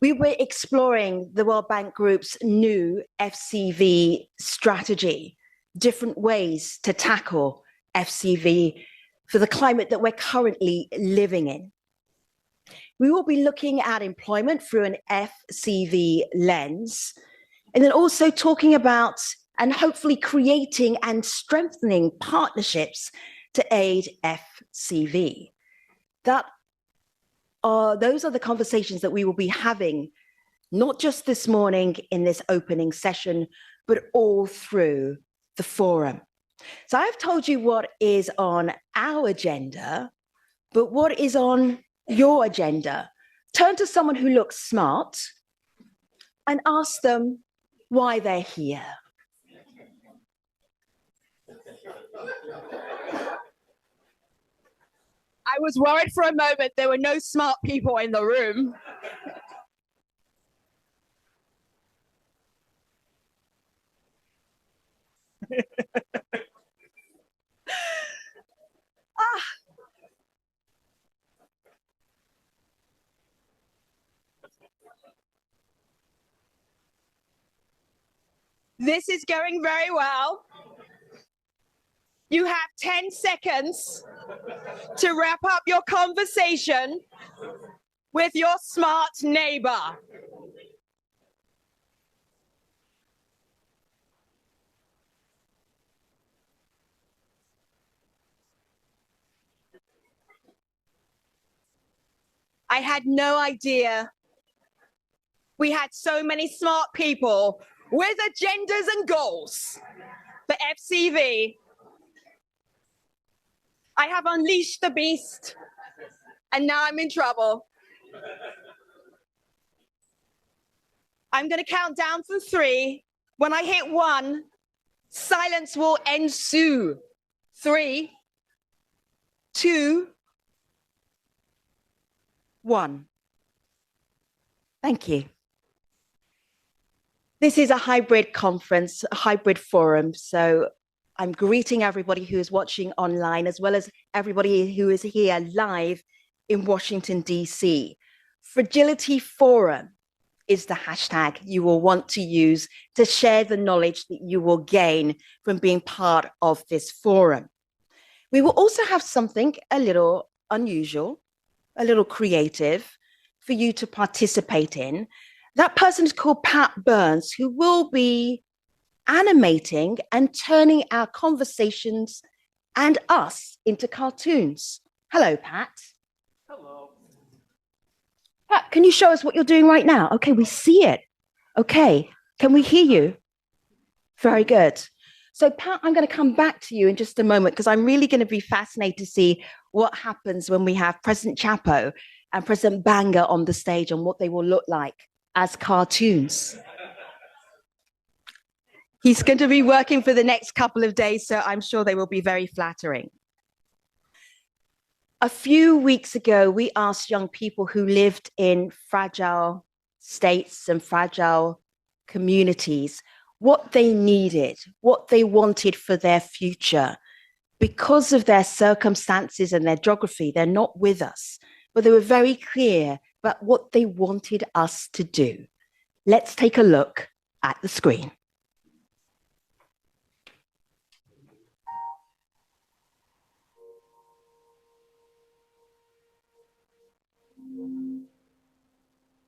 We were exploring the World Bank Group's new FCV strategy, different ways to tackle FCV for the climate that we're currently living in. We will be looking at employment through an FCV lens, and then also talking about and hopefully creating and strengthening partnerships to aid FCV. Those are the conversations that we will be having, not just this morning in this opening session, but all through the forum. So I've told you what is on our agenda, but what is on your agenda? Turn to someone who looks smart and ask them why they're here. I was worried for a moment there were no smart people in the room. This is going very well. You have 10 seconds to wrap up your conversation with your smart neighbor. I had no idea we had so many smart people with agendas and goals for FCV. I have unleashed the beast, and now I'm in trouble. I'm going to count down from 3. When I hit 1, silence will ensue. 3, 2, 1. Thank you. This is a hybrid conference, a hybrid forum, so I'm greeting everybody who is watching online, as well as everybody who is here live in Washington, D.C. Fragility Forum is the hashtag you will want to use to share the knowledge that you will gain from being part of this forum. We will also have something a little unusual, a little creative for you to participate in. That person is called Pat Burns, who will be animating and turning our conversations and us into cartoons. Hello, Pat. Hello. Pat, can you show us what you're doing right now? Okay, we see it. Okay, can we hear you? Very good. So, Pat, I'm going to come back to you in just a moment because I'm really going to be fascinated to see what happens when we have President Chapo and President Banga on the stage and what they will look like as cartoons. He's going to be working for the next couple of days, so I'm sure they will be very flattering. A few weeks ago, we asked young people who lived in fragile states and fragile communities what they needed, what they wanted for their future. Because of their circumstances and their geography, they're not with us, but they were very clear about what they wanted us to do. Let's take a look at the screen.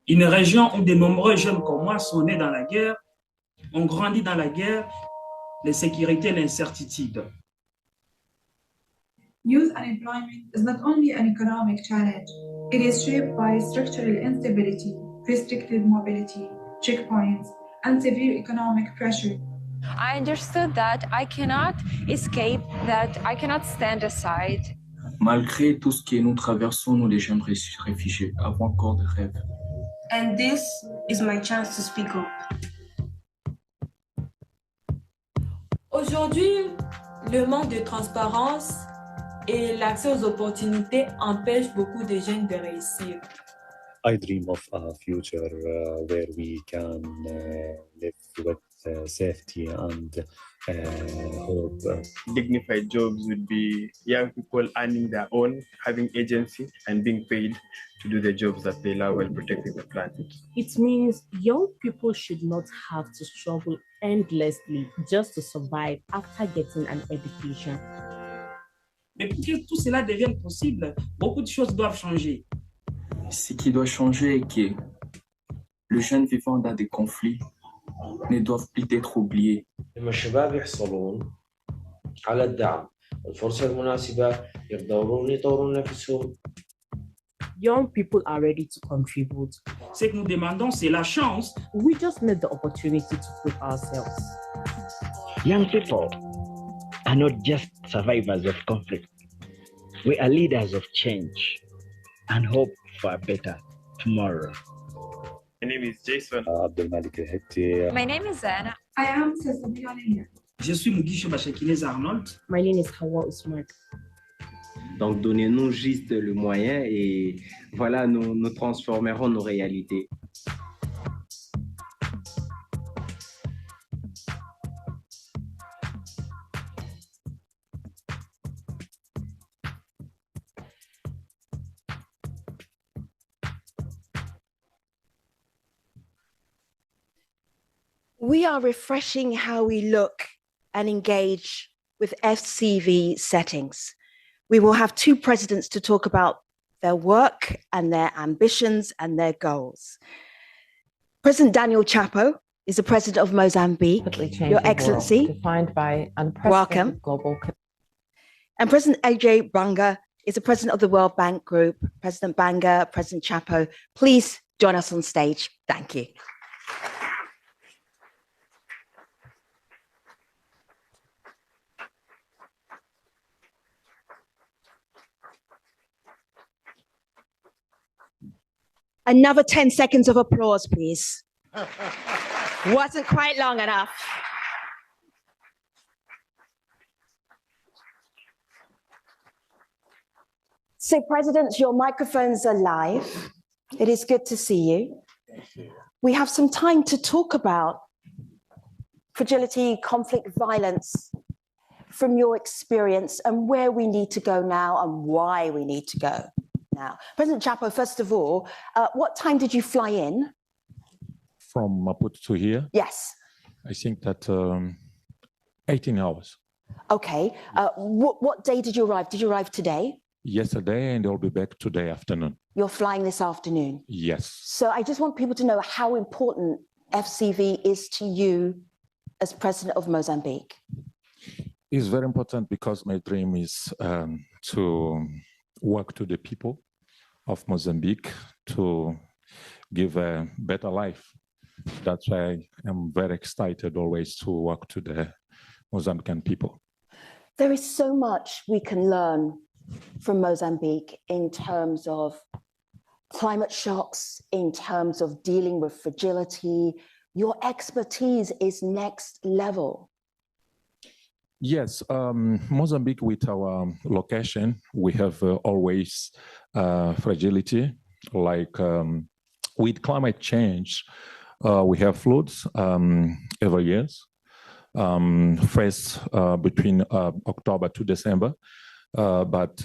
Une région où de nombreux jeunes comme moi sont nés dans la guerre, ont grandi dans la guerre, l'insécurité et l'incertitude. Youth unemployment is not only an economic challenge, it is shaped by structural instability, restricted mobility, checkpoints, and severe economic pressure. I understood that I cannot escape, that I cannot stand aside. Malgré tout ce que nous traversons, nous les jeunes réfugiés avons encore des rêves. And this is my chance to speak up. Aujourd'hui, le manque de transparence et l'accès aux opportunités empêchent beaucoup de jeunes de réussir. I dream of a future where we can live with safety and hope. Dignified jobs would be young people earning their own, having agency, and being paid to do the jobs that they love while protecting the planet. It means young people should not have to struggle endlessly just to survive after getting an education. Mais pour que tout cela devienne possible, beaucoup de choses doivent changer. Ce qui doit changer est que le jeune vivant dans des conflits ne doivent plus être oubliés. لما الشباب يحصلون على الدعم والفرصة المناسبة يقدرون يطورون نفسهم. Young people are ready to contribute. Ce que nous demandons, c'est la chance. We just need the opportunity to put ourselves. Young people are not just survivors of conflict. We are leaders of change and hope for a better tomorrow. My name is Jason. My name is Anna. I am Cecilia. Je suis Mugisho Bachekinez Arnold. My name is Hawa Usman. Donc, donnez-nous juste le moyen et voilà, nous transformerons nos réalités. We are refreshing how we look and engage with FCV settings. We will have two presidents to talk about their work and their ambitions and their goals. President Daniel Chapo is the president of Mozambique. Your Excellency, defined by welcome. Global. And President Ajay Banga is the president of the World Bank Group. President Banga, President Chapo, please join us on stage. Thank you. Another 10 seconds of applause, please. Wasn't quite long enough. So, Presidents, your microphones are live. It is good to see you. We have some time to talk about fragility, conflict, violence from your experience and where we need to go now and why we need to go now. President Chapo, first of all, what time did you fly in? From Maputo to here? Yes. I think that 18 hours. Okay. What day did you arrive? Did you arrive today? Yesterday, and I'll be back today afternoon. You're flying this afternoon? Yes. So I just want people to know how important FCV is to you as president of Mozambique. It's very important because my dream is to work to the people of Mozambique to give a better life. That's why I'm very excited always to work to the Mozambican people. There is so much we can learn from Mozambique in terms of climate shocks, in terms of dealing with fragility. Your expertise is next level. Yes, Mozambique with our location, we have always fragility, like with climate change, we have floods every year, first between October to December, but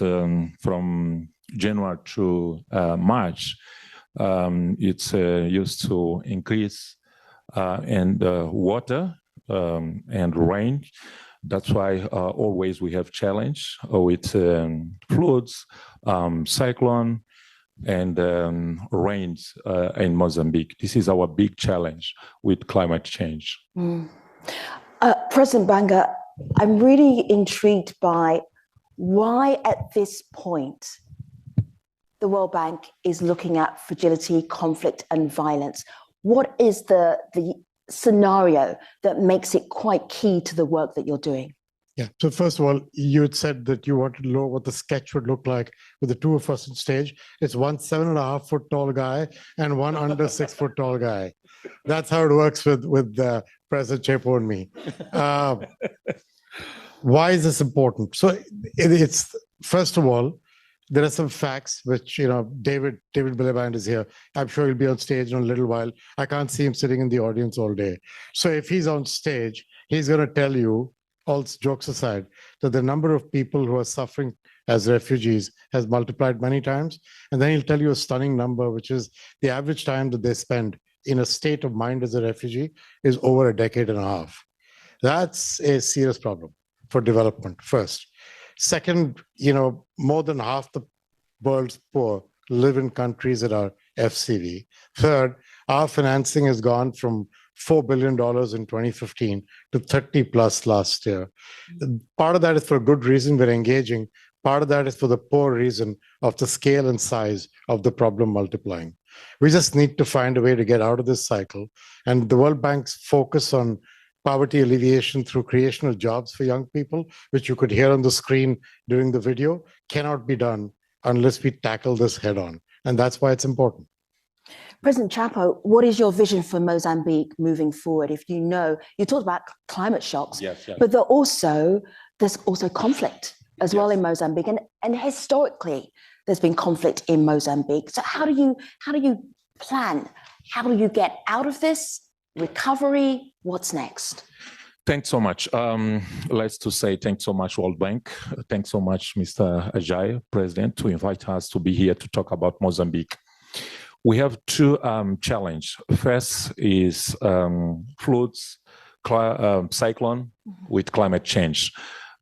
from January to March, it's used to increase and water and rain. That's why always we have challenge with floods, cyclone, and rains in Mozambique. This is our big challenge with climate change. President Banga, I'm really intrigued by why at this point the World Bank is looking at fragility, conflict, and violence. What is the scenario that makes it quite key to the work that you're doing? Yeah, so first of all, you had said that you wanted to know what the sketch would look like with the two of us on stage. It's one 7.5 foot tall guy and one under 6 foot tall guy. That's how it works with President Chapo and me. Why is this important? So it's first of all, there are some facts which, David Miliband is here. I'm sure he'll be on stage in a little while. I can't see him sitting in the audience all day. So if he's on stage, he's going to tell you, all jokes aside, that the number of people who are suffering as refugees has multiplied many times. And then he'll tell you a stunning number, which is the average time that they spend in a state of mind as a refugee is over a decade and a half. That's a serious problem for development, first. Second, more than half the world's poor live in countries that are FCV. Third, our financing has gone from $4 billion in 2015 to 30 plus last year. Part of that is for a good reason, we're engaging. Part of that is for the poor reason of the scale and size of the problem multiplying. We just need to find a way to get out of this cycle. And the World Bank's focus on poverty alleviation through creation of jobs for young people, which you could hear on the screen during the video, cannot be done unless we tackle this head on. And that's why it's important. President Chapo, what is your vision for Mozambique moving forward? If you talked about climate shocks, yes. But there's also conflict as well in Mozambique. And historically, there's been conflict in Mozambique. So how do you plan? How do you get out of this? Recovery? What's next? Thanks so much. Let's to say thanks so much, World Bank. Thanks so much, Mr. Ajay, President, to invite us to be here to talk about Mozambique. We have two challenges. First is floods, cyclone with climate change.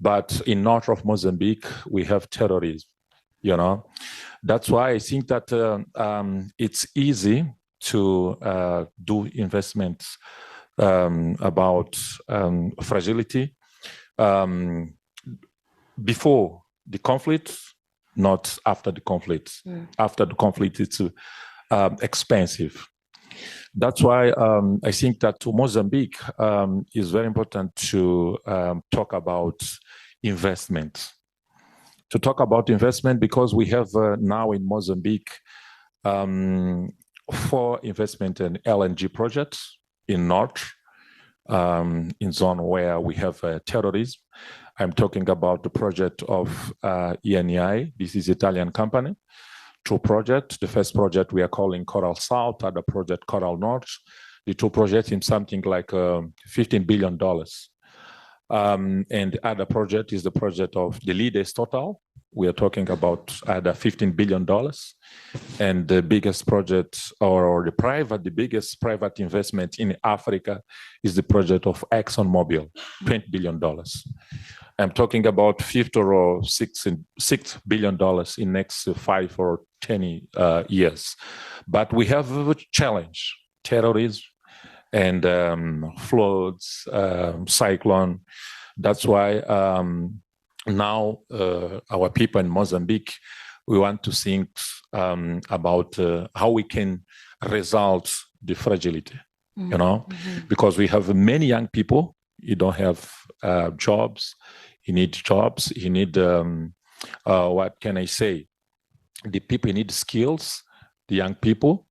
But in north of Mozambique, we have terrorism, That's why I think that it's easy to do investments about fragility before the conflict, not after the conflict. After the conflict, it's expensive. That's why I think that to Mozambique is very important to talk about investment. To talk about investment because we have now in Mozambique 4 investment in LNG projects in north, in zone where we have terrorism. I'm talking about the project of ENI. This is Italian company. 2 projects. The first project we are calling Coral South, other project Coral North. The 2 projects in something like $15 billion. And the other project is the project of the leaders Total. We are talking about either $15 billion. And the biggest project the biggest private investment in Africa is the project of ExxonMobil, $20 billion. I'm talking about $5 or $6 billion in next 5 or 10 years. But we have a challenge, terrorism and floods, cyclone. That's why now our people in Mozambique, we want to think about how we can resolve the fragility, because we have many young people, you don't have jobs, you need jobs, you need, what can I say? The people need skills, the young people.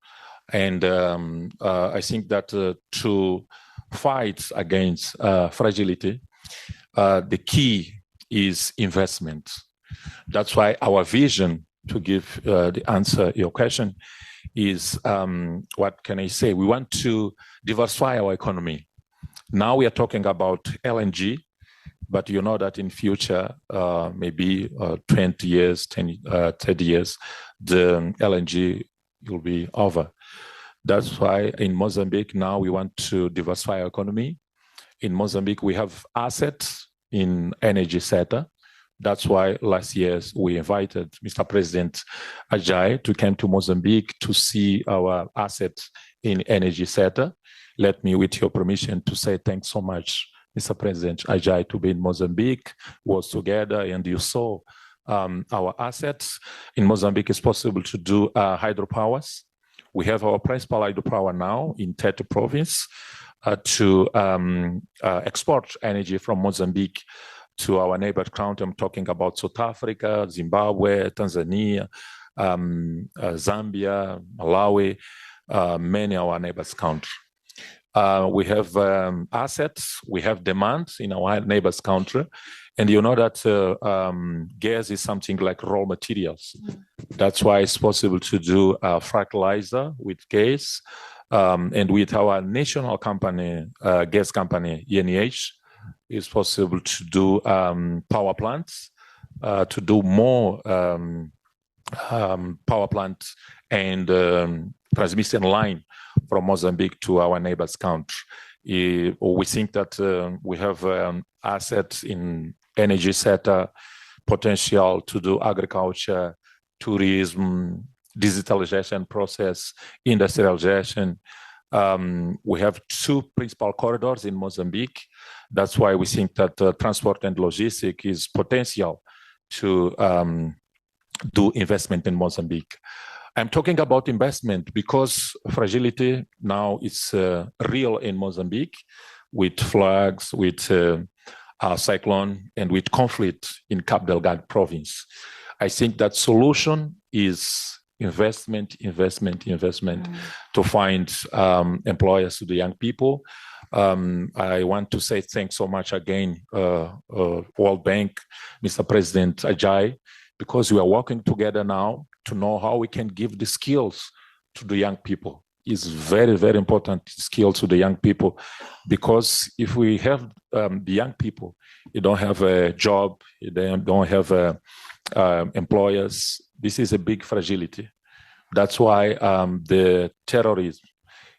And I think that to fight against fragility, the key is investment. That's why our vision, to give the answer to your question, is, what can I say? We want to diversify our economy. Now we are talking about LNG, but you know that in future, maybe 20 years, 30 years, the LNG will be over. That's why in Mozambique now we want to diversify our economy. In Mozambique, we have assets in energy sector. That's why last year we invited Mr. President Ajay to come to Mozambique to see our assets in energy sector. Let me, with your permission, to say thanks so much, Mr. President Ajay, to be in Mozambique, was together, and you saw our assets. In Mozambique, it's possible to do hydropowers. We have our principal hydropower now in Tete province to export energy from Mozambique to our neighbor country. I'm talking about South Africa, Zimbabwe, Tanzania, Zambia, Malawi, many of our neighbors countries. We have assets, we have demand in our neighbors' country. And you know that gas is something like raw materials. That's why it's possible to do a fertilizer with gas. And with our national company, gas company, ENH, it's possible to do power plants, to do more power plants and transmission line from Mozambique to our neighbors' country. We think that we have assets in energy sector, potential to do agriculture, tourism, digitalization process, industrialization. We have two principal corridors in Mozambique. That's why we think that transport and logistics is potential to do investment in Mozambique. I'm talking about investment because fragility now is real in Mozambique with floods, with cyclone, and with conflict in Cabo Delgado province. I think that solution is investment to find employers to the young people. I want to say thanks so much again, World Bank, Mr. President Ajay, because we are working together now to know how we can give the skills to the young people. It's very, very important skill to the young people, because if we have the young people, you don't have a job, you don't have employers. This is a big fragility. That's why the terrorism,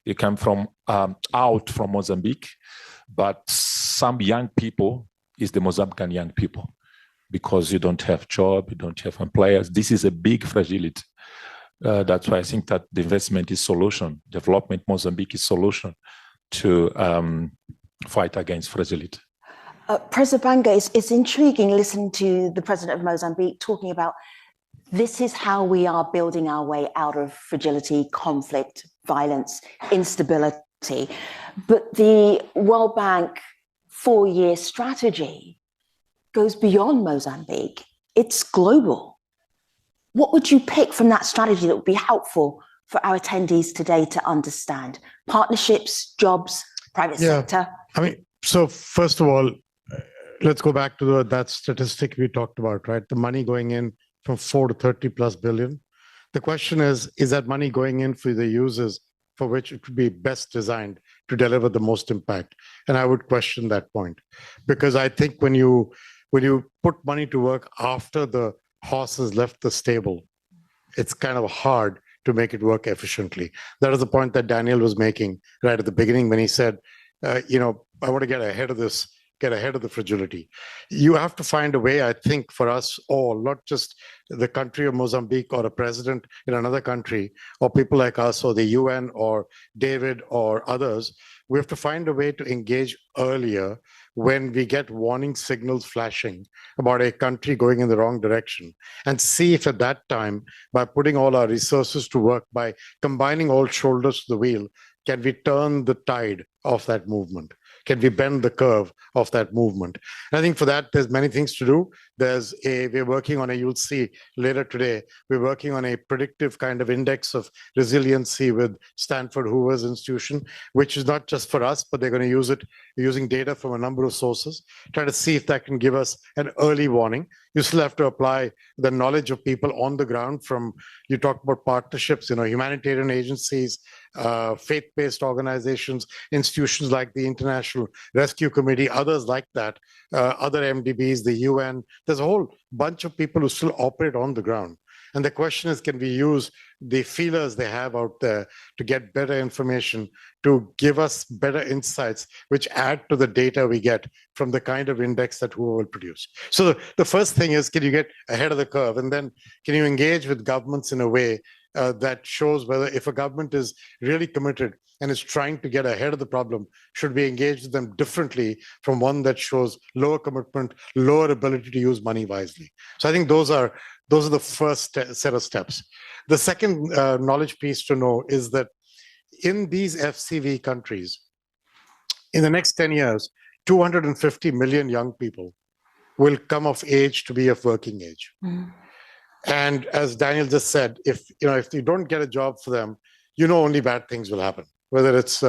it came from out from Mozambique, but some young people is the Mozambican young people, because you don't have job, you don't have employers. This is a big fragility. That's why I think that the investment is solution. Development Mozambique is solution to fight against fragility. President Banga, it's intriguing listening to the president of Mozambique talking about this is how we are building our way out of fragility, conflict, violence, instability. But the World Bank 4-year strategy goes beyond Mozambique. It's global. What would you pick from that strategy that would be helpful for our attendees today to understand? Partnerships, jobs, private sector? I mean, so first of all, let's go back to that statistic we talked about, right? The money going in from 4 to 30 plus billion. The question is that money going in for the users for which it would be best designed to deliver the most impact? And I would question that point, because I think when you put money to work after the horse has left the stable, it's kind of hard to make it work efficiently. That is the point that Daniel was making right at the beginning when he said, I want to get ahead of this, get ahead of the fragility. You have to find a way, I think, for us all, not just the country of Mozambique or a president in another country, or people like us or the UN or David or others. We have to find a way to engage earlier when we get warning signals flashing about a country going in the wrong direction, and see if at that time, by putting all our resources to work, by combining all shoulders to the wheel, can we turn the tide of that movement? Can we bend the curve of that movement? And I think for that, there's many things to do. We're working on you'll see later today, we're working on a predictive kind of index of resiliency with Stanford Hoover's institution, which is not just for us, but they're going to use it using data from a number of sources, try to see if that can give us an early warning. You still have to apply the knowledge of people on the ground you talked about partnerships, humanitarian agencies, faith-based organizations, institutions like the International Rescue Committee, others like that, other MDBs, the UN. There's a whole bunch of people who still operate on the ground. And the question is, can we use the feelers they have out there to get better information, to give us better insights, which add to the data we get from the kind of index that Hoover will produce? So the first thing is, can you get ahead of the curve? And then can you engage with governments in a way that shows whether, if a government is really committed and is trying to get ahead of the problem, should we engage with them differently from one that shows lower commitment, lower ability to use money wisely? So I think those are the first set of steps. The second knowledge piece to know is that in these FCV countries, in the next 10 years, 250 million young people will come of age to be of working age. Mm. And as Daniel just said, if you don't get a job for them, only bad things will happen. Whether it's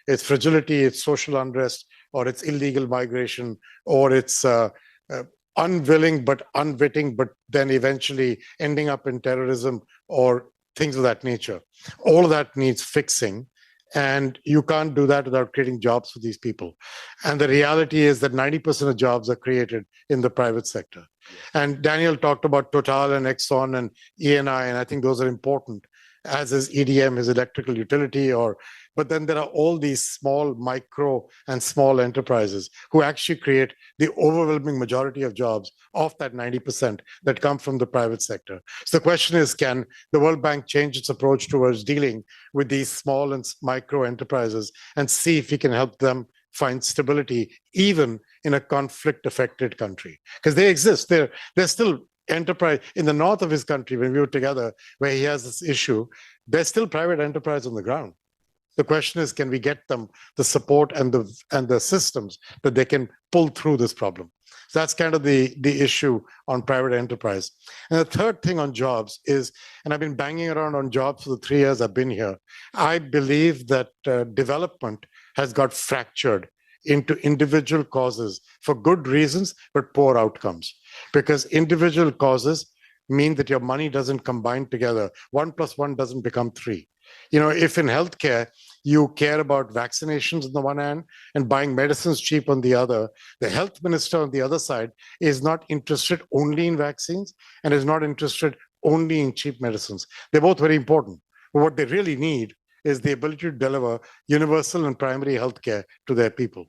it's fragility, it's social unrest, or it's illegal migration, or it's unwilling but unwitting, but then eventually ending up in terrorism or things of that nature. All of that needs fixing. And you can't do that without creating jobs for these people. And the reality is that 90% of jobs are created in the private sector. And Daniel talked about Total and Exxon and ENI, and I think those are important, as is EDM, his electrical utility, but then there are all these small, micro and small enterprises who actually create the overwhelming majority of jobs of that 90% that come from the private sector. So the question is, can the World Bank change its approach towards dealing with these small and micro enterprises and see if we can help them find stability even in a conflict-affected country? Because they exist. They're still enterprise in the north of his country. When we were together, where he has this issue, there's still private enterprise on the ground. The question is, can we get them the support and the systems that they can pull through this problem? So that's kind of the issue on private enterprise. And the third thing on jobs is, and I've been banging around on jobs for the 3 years I've been here, I believe that development has got fractured into individual causes for good reasons, but poor outcomes. Because individual causes mean that your money doesn't combine together. 1 + 1 doesn't become 3. You know, if in healthcare, you care about vaccinations on the one hand and buying medicines cheap on the other, the health minister on the other side is not interested only in vaccines and is not interested only in cheap medicines. They're both very important. But what they really need is the ability to deliver universal and primary healthcare to their people.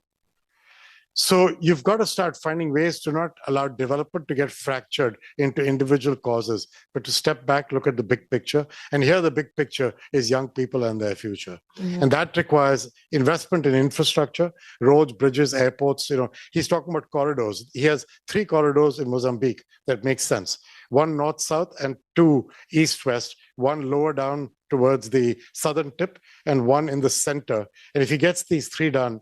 So you've got to start finding ways to not allow development to get fractured into individual causes, but to step back, look at the big picture. And here the big picture is young people and their future. Mm-hmm. And that requires investment in infrastructure, roads, bridges, airports. You know, he's talking about corridors. He has 3 corridors in Mozambique that make sense. 1 north-south and 2 east-west, 1 lower down towards the southern tip and 1 in the center. And if he gets these 3 done,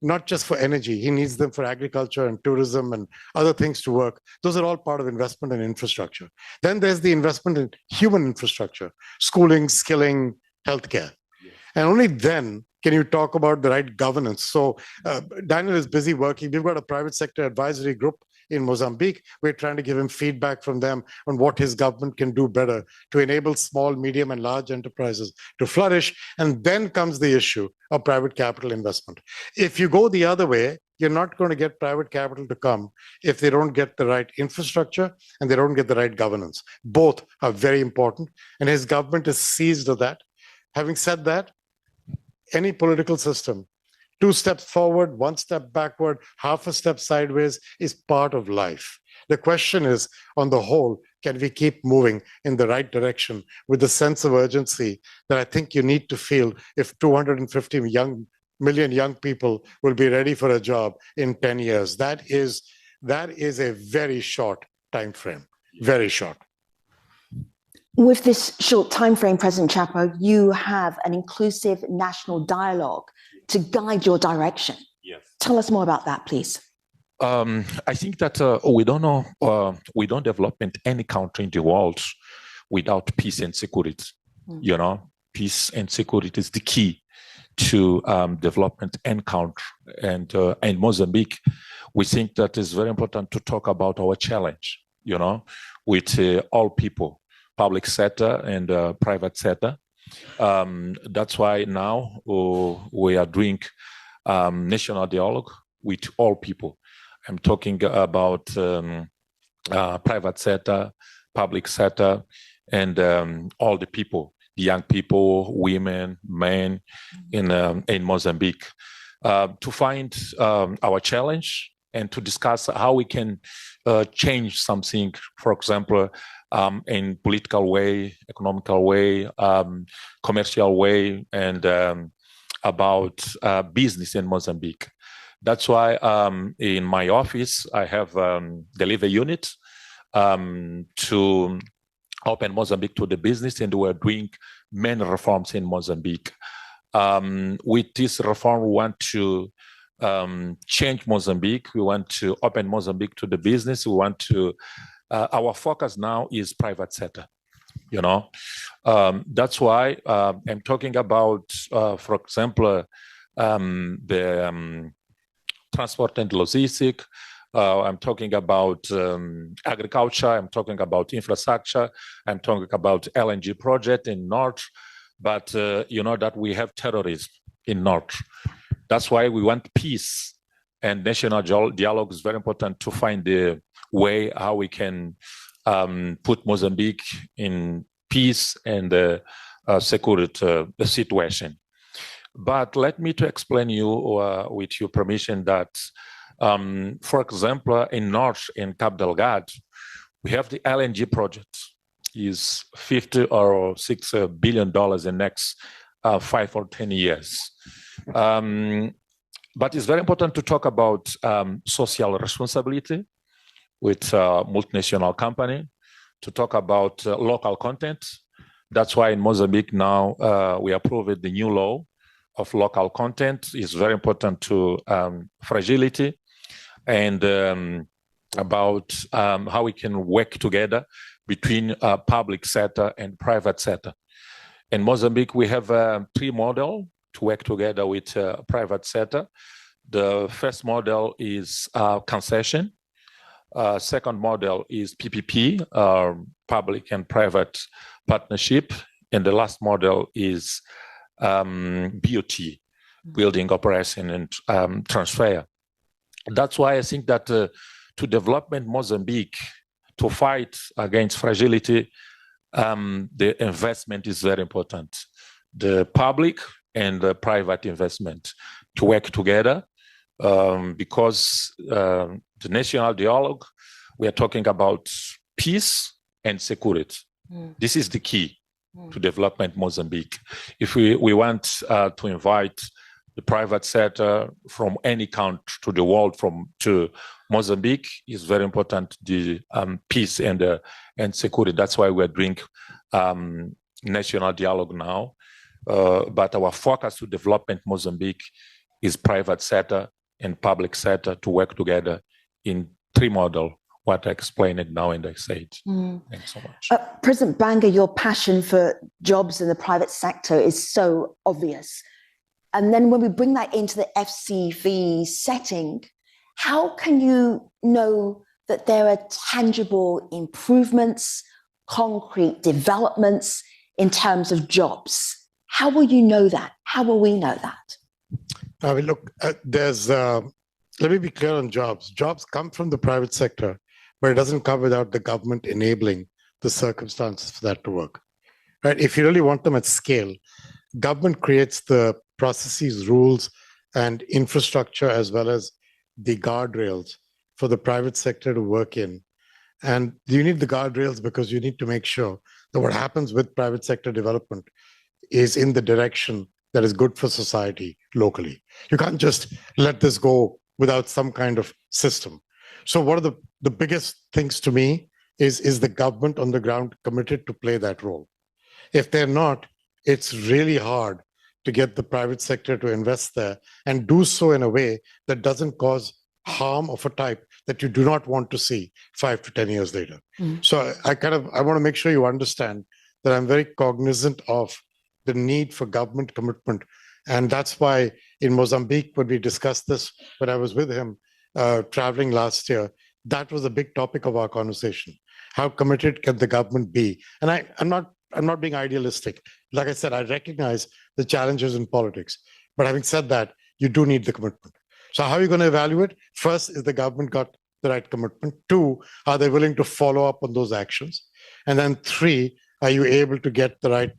not just for energy, he needs them for agriculture and tourism and other things to work. Those are all part of investment in infrastructure. Then there's the investment in human infrastructure, schooling, skilling, healthcare. Yeah. And only then can you talk about the right governance. So Daniel is busy working. We've got a private sector advisory group in Mozambique. We're trying to give him feedback from them on what his government can do better to enable small, medium, and large enterprises to flourish. And then comes the issue of private capital investment. If you go the other way, you're not going to get private capital to come if they don't get the right infrastructure and they don't get the right governance. Both are very important, and his government is seized of that. Having said that, any political system, 2 steps forward, 1 step backward, half a step sideways is part of life. The question is, on the whole, can we keep moving in the right direction with the sense of urgency that I think you need to feel if 250 million young people will be ready for a job in 10 years? That is a very short time frame, very short. With this short time frame, President Chapo, you have an inclusive national dialogue to guide your direction. Yes. Tell us more about that, please. I think that we don't develop in any country in the world without peace and security. You know, peace and security is the key to development and country. And in Mozambique, we think that it's very important to talk about our challenge, you know, with all people, public sector and private sector. That's why now we are doing national dialogue with all people. I'm talking about private sector, public sector, and all the people, the young people, women, men in Mozambique, to find our challenge and to discuss how we can change something, for example, in political way, economical way, commercial way, and about business in Mozambique. That's why in my office, I have delivery unit to open Mozambique to the business, and we're doing many reforms in Mozambique. With this reform, we want to change Mozambique. We want to open Mozambique to the business. We want to, our focus now is private sector, you know. That's why I'm talking about, for example, the transport and logistics. I'm talking about agriculture. I'm talking about infrastructure. I'm talking about LNG project in North. But you know that we have terrorism in North. That's why we want peace, and national dialogue is very important to find the way how we can put Mozambique in peace and security situation. But let me to explain you, with your permission, that, for example, in North, in Cabo Delgado, we have the LNG project. Is $50 or $6 billion in the next 5 or 10 years. But it's very important to talk about social responsibility with multinational company, to talk about local content. That's why in Mozambique now we approved the new law of local content. It's very important to fragility and about how we can work together between public sector and private sector. In Mozambique, we have 3 models to work together with private sector. The first model is concession. Second model is PPP, public and private partnership. And the last model is BOT, building, operation, and transfer. That's why I think that to development Mozambique, to fight against fragility, the investment is very important. The public and the private investment to work together, because the national dialogue, we are talking about peace and security. This is the key to development Mozambique. If we want to invite the private sector from any country to the world to Mozambique, is very important, the peace and security. That's why we're doing national dialogue now. But our focus to development Mozambique is private sector and public sector to work together in 3 models, what I explained it now in the stage. Thanks so much. President Banga, your passion for jobs in the private sector is so obvious. And then when we bring that into the FCV setting, how can you know that there are tangible improvements, concrete developments in terms of jobs? How will you know that? How will we know that? I mean, look, let me be clear on jobs. Jobs come from the private sector, but it doesn't come without the government enabling the circumstances for that to work. Right? If you really want them at scale, government creates the processes, rules, and infrastructure, as well as the guardrails for the private sector to work in. And you need the guardrails because you need to make sure that what happens with private sector development is in the direction that is good for society locally. You can't just let this go without some kind of system. So one of the biggest things to me is the government on the ground committed to play that role? If they're not, it's really hard to get the private sector to invest there and do so in a way that doesn't cause harm of a type that you do not want to see 5 to 10 years later. So I want to make sure you understand that I'm very cognizant of the need for government commitment. And that's why in Mozambique, when we discussed this, when I was with him traveling last year, that was a big topic of our conversation. How committed can the government be? And I'm not being idealistic. Like I said, I recognize the challenges in politics. But having said that, you do need the commitment. So how are you going to evaluate? First, is the government got the right commitment? 2, are they willing to follow up on those actions? And then 3, are you able to get the right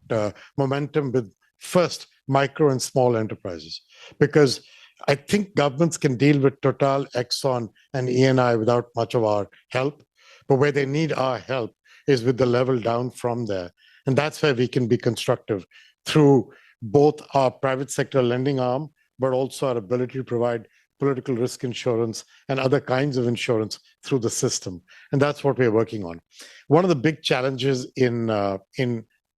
momentum with first micro and small enterprises? Because I think governments can deal with Total, Exxon, and ENI without much of our help. But where they need our help is with the level down from there. And that's where we can be constructive through both our private sector lending arm, but also our ability to provide political risk insurance and other kinds of insurance through the system. And that's what we're working on. One of the big challenges in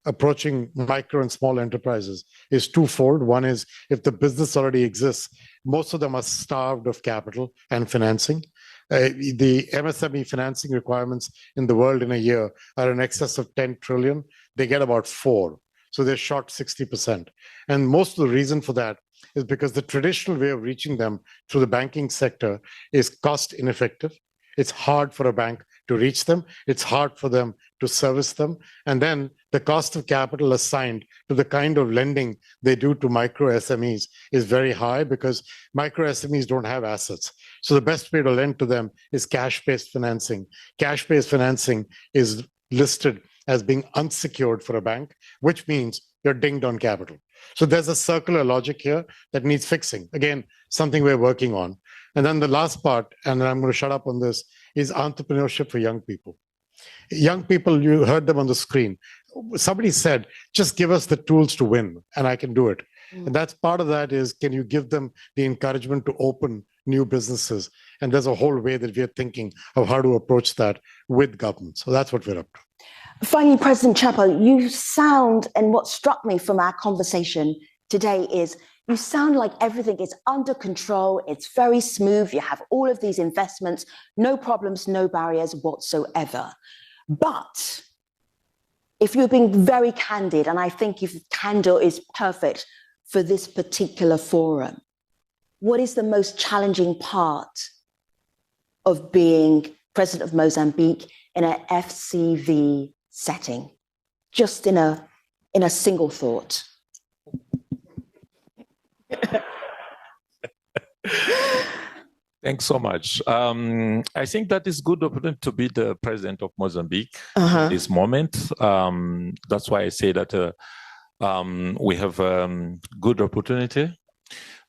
approaching micro and small enterprises is twofold. One is if the business already exists, most of them are starved of capital and financing. The MSME financing requirements in the world in a year are in excess of 10 trillion. They get about 4. So they're short 60%. And most of the reason for that is because the traditional way of reaching them through the banking sector is cost ineffective. It's hard for a bank to reach them. It's hard for them to service them. And then the cost of capital assigned to the kind of lending they do to micro SMEs is very high because micro SMEs don't have assets. So the best way to lend to them is cash-based financing. Cash-based financing is listed as being unsecured for a bank, which means you're dinged on capital. So there's a circular logic here that needs fixing. Again, something we're working on. And then the last part, and then I'm going to shut up on this, is entrepreneurship for young people. Young people, you heard them on the screen. Somebody said, just give us the tools to win, and I can do it. And that's part of that is, can you give them the encouragement to open new businesses? And there's a whole way that we're thinking of how to approach that with government. So that's what we're up to. Finally, President Chapo, you sound, and what struck me from our conversation today is you sound like everything is under control. It's very smooth. You have all of these investments, no problems, no barriers whatsoever. But if you're being very candid, and I think if candor is perfect for this particular forum, what is the most challenging part of being president of Mozambique in an FCV setting? Just in a single thought. Thanks so much. I think that is good opportunity to be the president of Mozambique at this moment. That's why I say that we have good opportunity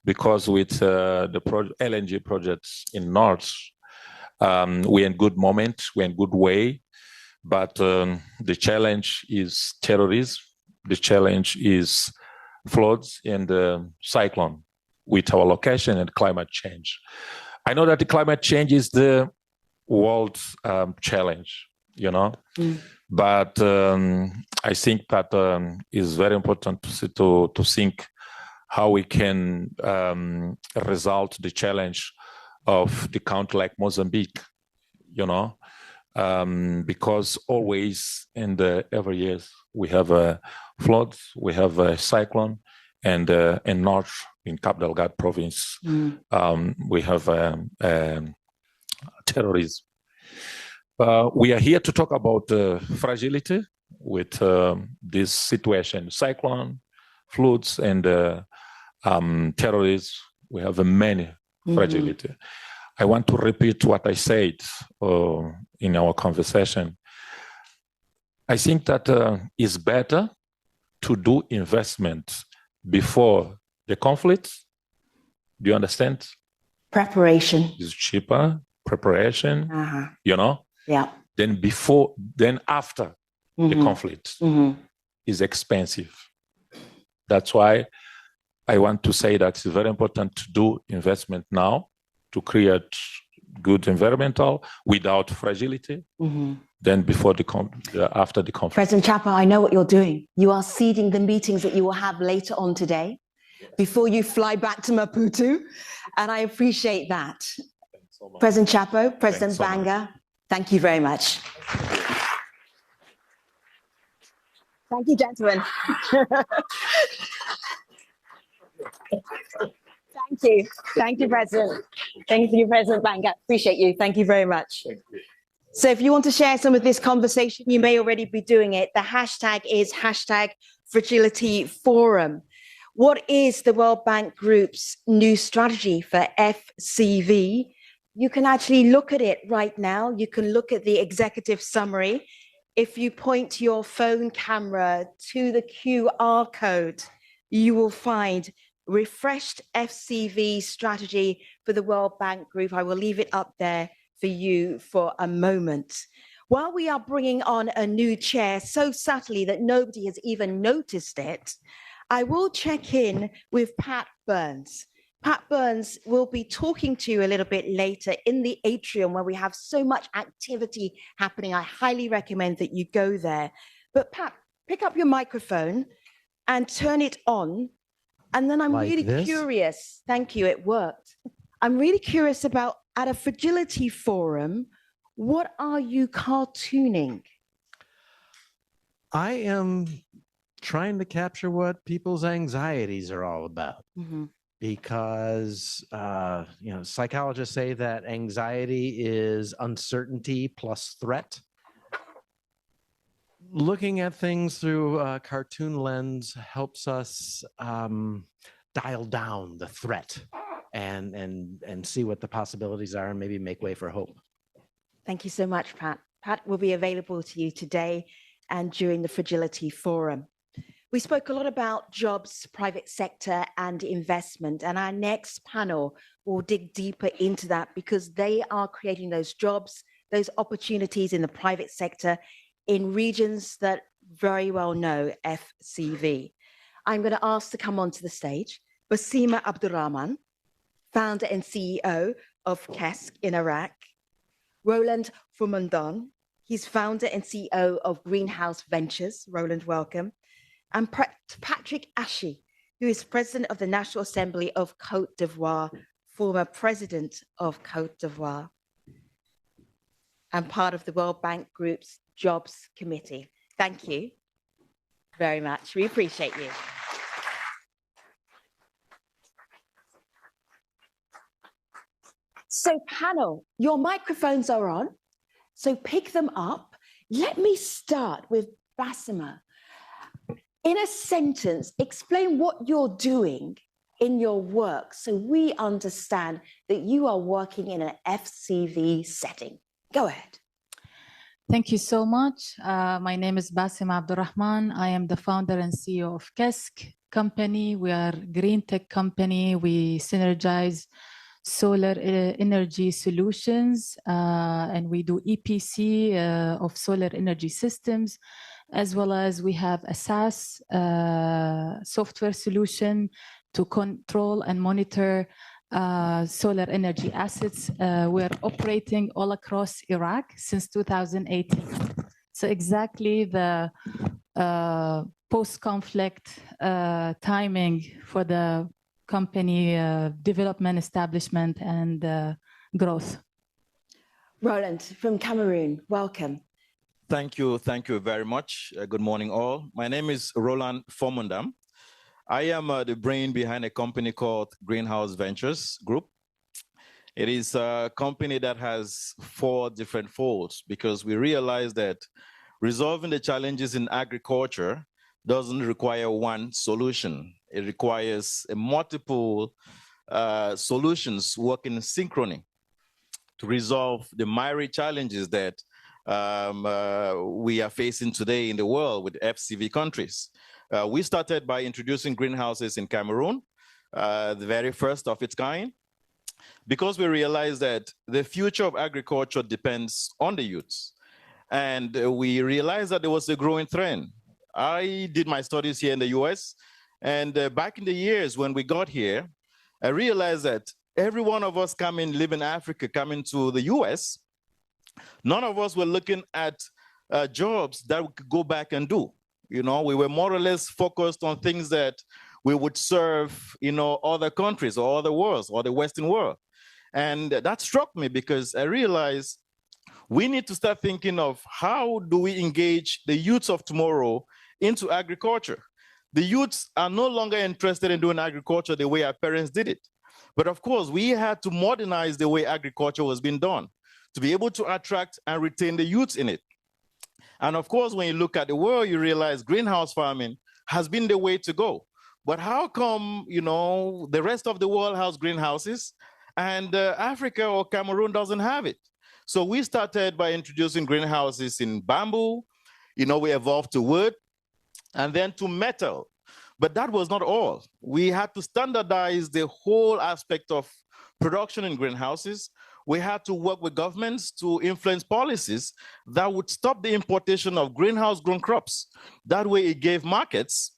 because with the LNG projects in North, we're in good moment, we're in good way. But the challenge is terrorism. The challenge is floods and cyclone with our location and climate change. I know that the climate change is the world challenge, you know, but I think that is very important to think how we can resolve the challenge of the country like Mozambique, you know, because always in the every years we have floods, we have a cyclone, and in North, in Cabo Delgado province, we have terrorism. We are here to talk about fragility with this situation, cyclone, floods, and terrorism. We have many fragility. I want to repeat what I said in our conversation. I think that it's better to do investment before the conflict. Do you understand? Preparation. It's cheaper, preparation, you know? Yeah. Then after the conflict is expensive. That's why I want to say that it's very important to do investment now to create good environmental without fragility, then before after the conflict. President Chapo, I know what you're doing. You are seeding the meetings that you will have later on today before you fly back to Maputo, and I appreciate that. So President Chapo, President Banga, thank you very much. Thank you, gentlemen. Thank you. Thank you, President. Thank you, President Banga. Appreciate you. Thank you very much. Thank you. So if you want to share some of this conversation, you may already be doing it. The hashtag is #Fragility Forum. What is the World Bank Group's new strategy for FCV? You can actually look at it right now. You can look at the executive summary. If you point your phone camera to the QR code, you will find refreshed FCV strategy for the World Bank Group. I will leave it up there for you for a moment. While we are bringing on a new chair so subtly that nobody has even noticed it, I will check in with Pat Burns. Pat Burns will be talking to you a little bit later in the atrium where we have so much activity happening. I highly recommend that you go there. But Pat, pick up your microphone and turn it on. And then I'm like really curious. Thank you, it worked. I'm really curious about, at a Fragility Forum, what are you cartooning? I am trying to capture what people's anxieties are all about. Mm-hmm. Because psychologists say that anxiety is uncertainty plus threat. Looking at things through a cartoon lens helps us dial down the threat and see what the possibilities are and maybe make way for hope. Thank you so much, Pat. Pat will be available to you today and during the Fragility Forum. We spoke a lot about jobs, private sector, and investment, and our next panel will dig deeper into that because they are creating those jobs, those opportunities in the private sector in regions that very well know FCV. I'm going to ask to come onto the stage Basima Abdurrahman, founder and CEO of KESK in Iraq, Roland Fumandan, he's founder and CEO of Greenhouse Ventures. Roland, welcome. And Patrick Ashi, who is president of the National Assembly of Côte d'Ivoire, former president of Côte d'Ivoire, and part of the World Bank Group's Jobs Committee. Thank you very much. We appreciate you. So panel, your microphones are on, so pick them up. Let me start with Basima. In a sentence, explain what you're doing in your work so we understand that you are working in an FCV setting. Go ahead. Thank you so much. My name is Basima Abdurrahman. I am the founder and CEO of KESK company. We are a green tech company. We synergize solar energy solutions and we do EPC of solar energy systems, as well as we have a SaaS software solution to control and monitor solar energy assets. We're operating all across Iraq since 2018. So exactly the post-conflict timing for the company development, establishment, and growth. Roland from Cameroon, welcome. Thank you very much. Good morning, all. My name is Roland Fomundam. I am the brain behind a company called Greenhouse Ventures Group. It is a company that has 4 different folds because we realize that resolving the challenges in agriculture doesn't require one solution. It requires multiple solutions working in synchrony to resolve the myriad challenges that we are facing today in the world with FCV countries. We started by introducing greenhouses in Cameroon, the very first of its kind, because we realized that the future of agriculture depends on the youths. And we realized that there was a growing trend. I did my studies here in the US, and back in the years when we got here, I realized that every one of us live in Africa, coming to the US, none of us were looking at jobs that we could go back and do. You know, we were more or less focused on things that we would serve, other countries or other worlds or the Western world. And that struck me because I realized we need to start thinking of how do we engage the youths of tomorrow into agriculture. The youths are no longer interested in doing agriculture the way our parents did it. But of course, we had to modernize the way agriculture was being done to be able to attract and retain the youths in it. And of course, when you look at the world, you realize greenhouse farming has been the way to go. But how come, the rest of the world has greenhouses and Africa or Cameroon doesn't have it? So we started by introducing greenhouses in bamboo. We evolved to wood and then to metal. But that was not all. We had to standardize the whole aspect of production in greenhouses. We had to work with governments to influence policies that would stop the importation of greenhouse-grown crops. That way it gave markets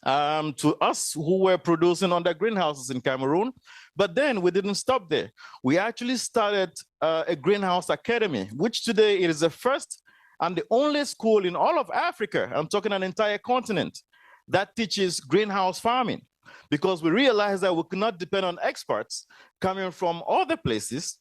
to us who were producing under greenhouses in Cameroon. But then we didn't stop there. We actually started a greenhouse academy, which today it is the first and the only school in all of Africa, I'm talking an entire continent, that teaches greenhouse farming. Because we realized that we could not depend on experts coming from other places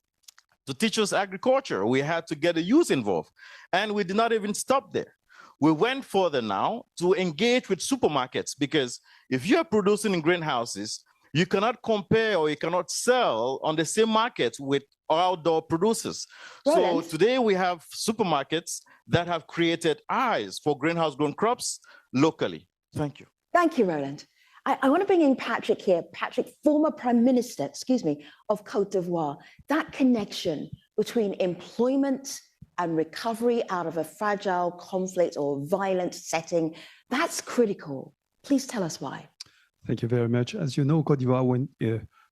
to teach us agriculture. We had to get the youth involved. And we did not even stop there. we went further now to engage with supermarkets, because if you're producing in greenhouses, you cannot compare or you cannot sell on the same market with outdoor producers. Roland. So today we have supermarkets that have created eyes for greenhouse grown crops locally. Thank you. Thank you, Roland. I want to bring in Patrick here. Patrick, former Prime Minister, of Côte d'Ivoire. That connection between employment and recovery out of a fragile conflict or violent setting, that's critical. Please tell us why. Thank you very much. As you know, Côte d'Ivoire went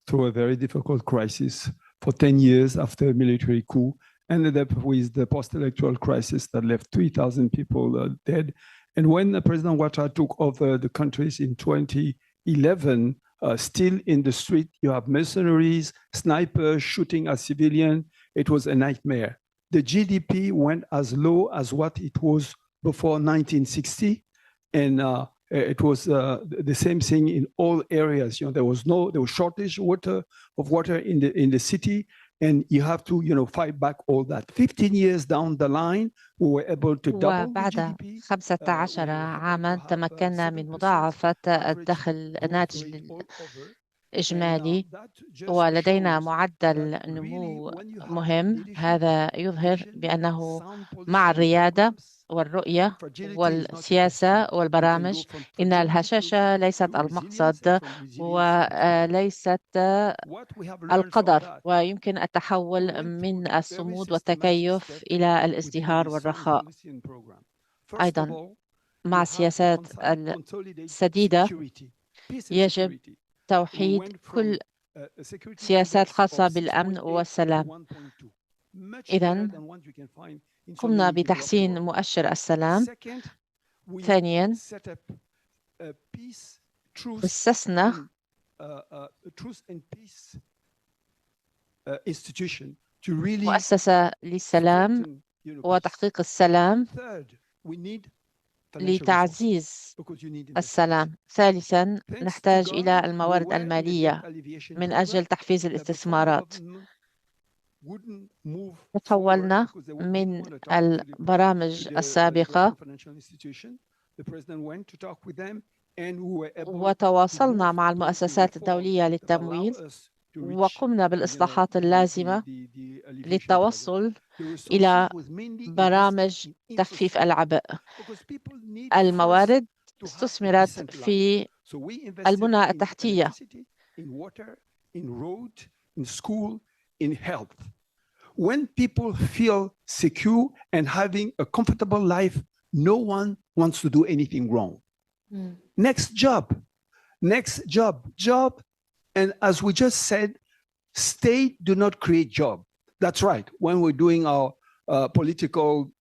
through a very difficult crisis for 10 years after a military coup, ended up with the post-electoral crisis that left 3,000 people dead. And when President Ouattara took over the countries in 2011, still in the street, you have mercenaries, snipers shooting at civilians. It was a nightmare. The GDP went as low as what it was before 1960. And it was the same thing in all areas. There was shortage of water in the city, and you have to fight back all that. 15 years down the line, we were able to double the وبعد GDP. 15 عاما تمكنا من مضاعفة الدخل الناتج الإجمالي، ولدينا معدل نمو مهم. هذا يظهر بأنه مع الريادة والرؤية والسياسة والبرامج، إن الهشاشة ليست المقصد وليست القدر، ويمكن التحول من الصمود والتكيف إلى الازدهار والرخاء. أيضا مع السياسات السديدة يجب توحيد كل سياسات خاصة بالأمن والسلام. إذن قمنا بتحسين مؤشر السلام. ثانياً أسسنا مؤسسة للسلام وتحقيق السلام لتعزيز السلام. ثالثاً نحتاج إلى الموارد المالية من أجل تحفيز الاستثمارات. تحولنا من البرامج السابقة وتواصلنا مع المؤسسات الدولية للتمويل وقمنا بالإصلاحات اللازمة للتوصل إلى برامج تخفيف العبء. الموارد استثمرت في البنى التحتية، in health. When people feel secure and having a comfortable life, no one wants to do anything wrong. Next job. And as we just said, state do not create job. That's right. When we're doing our political,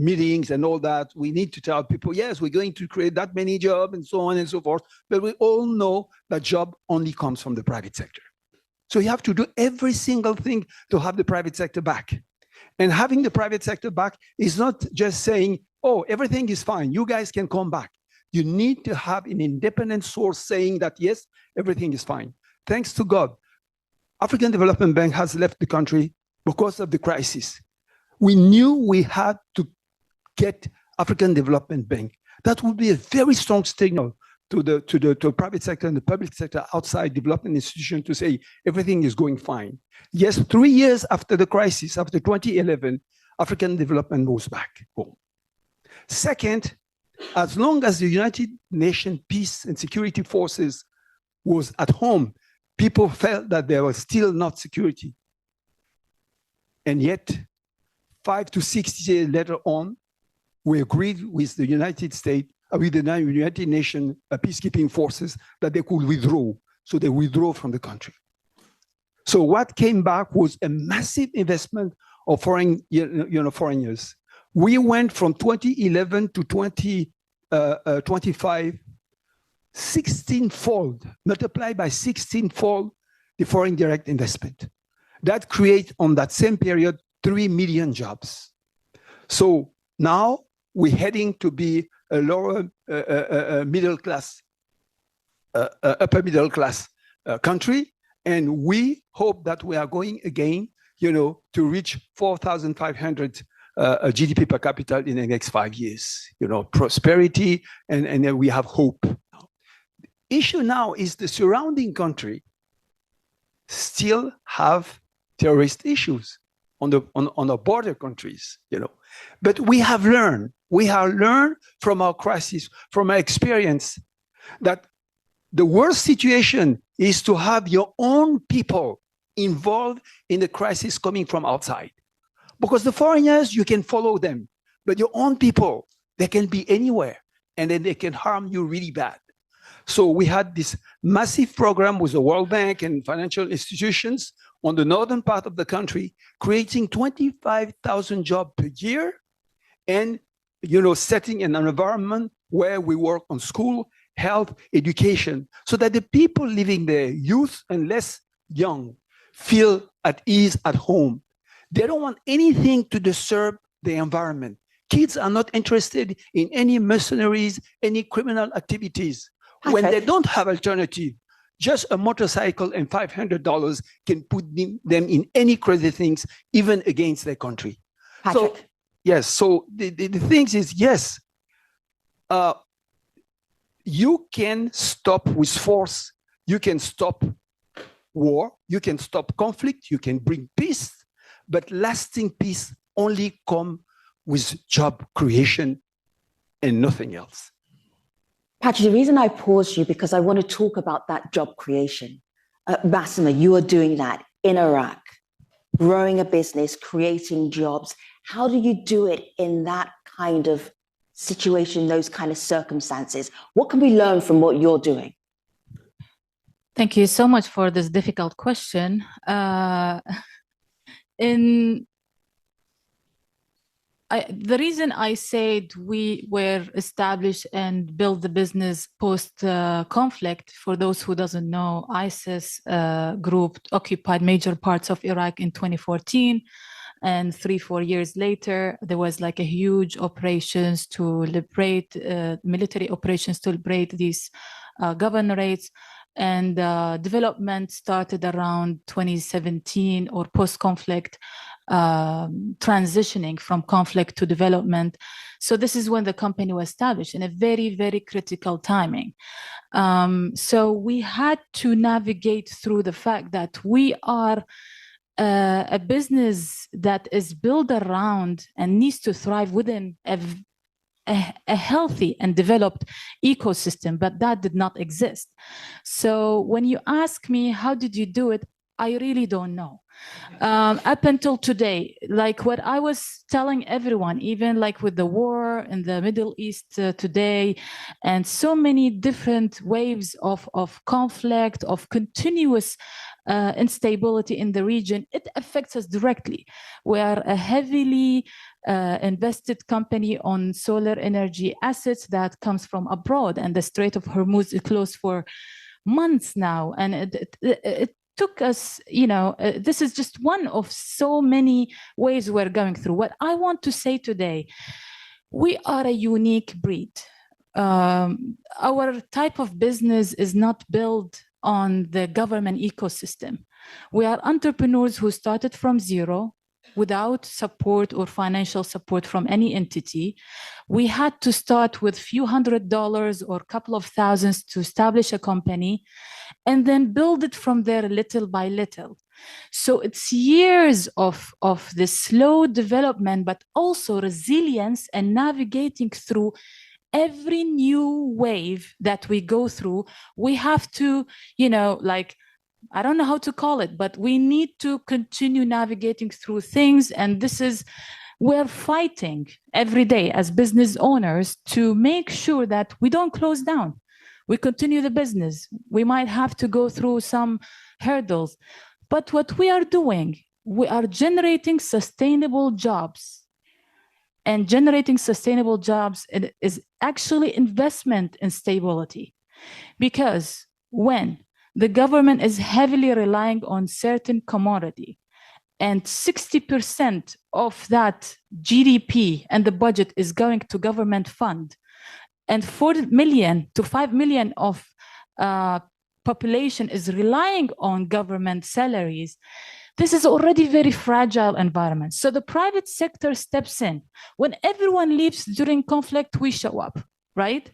meetings and all that, we need to tell people, yes, we're going to create that many jobs and so on and so forth. But we all know that job only comes from the private sector. So you have to do every single thing to have the private sector back. And having the private sector back is not just saying, oh, everything is fine, you guys can come back. You need to have an independent source saying that, yes, everything is fine. Thanks to God, African Development Bank has left the country because of the crisis. We knew we had to get African Development Bank. That would be a very strong signal to the private sector and the public sector outside development institutions to say everything is going fine. Yes, 3 years after the crisis, after 2011, African development moves back home. Second, as long as the United Nations Peace and Security Forces was at home, people felt that there was still not security. And yet, 5 to 6 years later on, we agreed with the United States, with the United Nations peacekeeping forces that they could withdraw. So they withdrew from the country. So what came back was a massive investment of foreigners. We went from 2011 to 2025, 16-fold, multiplied by 16-fold the foreign direct investment. That creates on that same period 3 million jobs. So now we're heading to be a lower middle class, upper middle class country, and we hope that we are going again, to reach 4,500 a GDP per capita in the next 5 years. Prosperity, and then we have hope. Issue now is the surrounding country still have terrorist issues on the border countries, But we have learned from our crisis, from our experience, that the worst situation is to have your own people involved in the crisis coming from outside. Because the foreigners, you can follow them, but your own people, they can be anywhere, and then they can harm you really bad. So we had this massive program with the World Bank and financial institutions on the northern part of the country, creating 25,000 jobs per year, and setting an environment where we work on school, health, education, so that the people living there, youth and less young, feel at ease at home. They don't want anything to disturb the environment. Kids are not interested in any mercenaries, any criminal activities. Okay. When they don't have alternative, just a motorcycle and $500 can put them in any crazy things, even against their country. Patrick. So, yes, so the things is, yes, you can stop with force, you can stop war, you can stop conflict, you can bring peace, but lasting peace only comes with job creation and nothing else. Patrick, the reason I paused you because I want to talk about that job creation. Bassima, you are doing that in Iraq, growing a business, creating jobs. How do you do it in that kind of situation, those kind of circumstances? What can we learn from what you're doing? Thank you so much for this difficult question. The reason I said we were established and built the business post-conflict, for those who doesn't know, ISIS group occupied major parts of Iraq in 2014. And 3-4 years later, there was like a huge operations to liberate, military operations to liberate these governorates. And development started around 2017 or post-conflict, transitioning from conflict to development. So this is when the company was established in a very, very critical timing. So we had to navigate through the fact that we are a business that is built around and needs to thrive within a healthy and developed ecosystem, but that did not exist. So when you ask me, how did you do it? I really don't know. Up until today, like what I was telling everyone, even like with the war in the Middle East today, and so many different waves of conflict, of continuous instability in the region, it affects us directly. We are a heavily invested company on solar energy assets that comes from abroad, and the Strait of Hormuz is closed for months now, and it took us, this is just one of so many ways we're going through. What I want to say today, we are a unique breed. Our type of business is not built on the government ecosystem. We are entrepreneurs who started from zero without support or financial support from any entity. We had to start with few $100s or a couple of thousands to establish a company and then build it from there little by little. So it's years of this slow development, but also resilience and navigating through every new wave that we go through. We have to, I don't know how to call it, but we need to continue navigating through things. And we're fighting every day as business owners to make sure that we don't close down. We continue the business. We might have to go through some hurdles, but what we are doing, we are generating sustainable jobs. And generating sustainable jobs is actually investment in stability. Because when the government is heavily relying on certain commodity, and 60% of that GDP and the budget is going to government fund, and 4 million to 5 million of population is relying on government salaries, This is already very fragile environment. So the private sector steps in. When everyone leaves during conflict, we show up, right?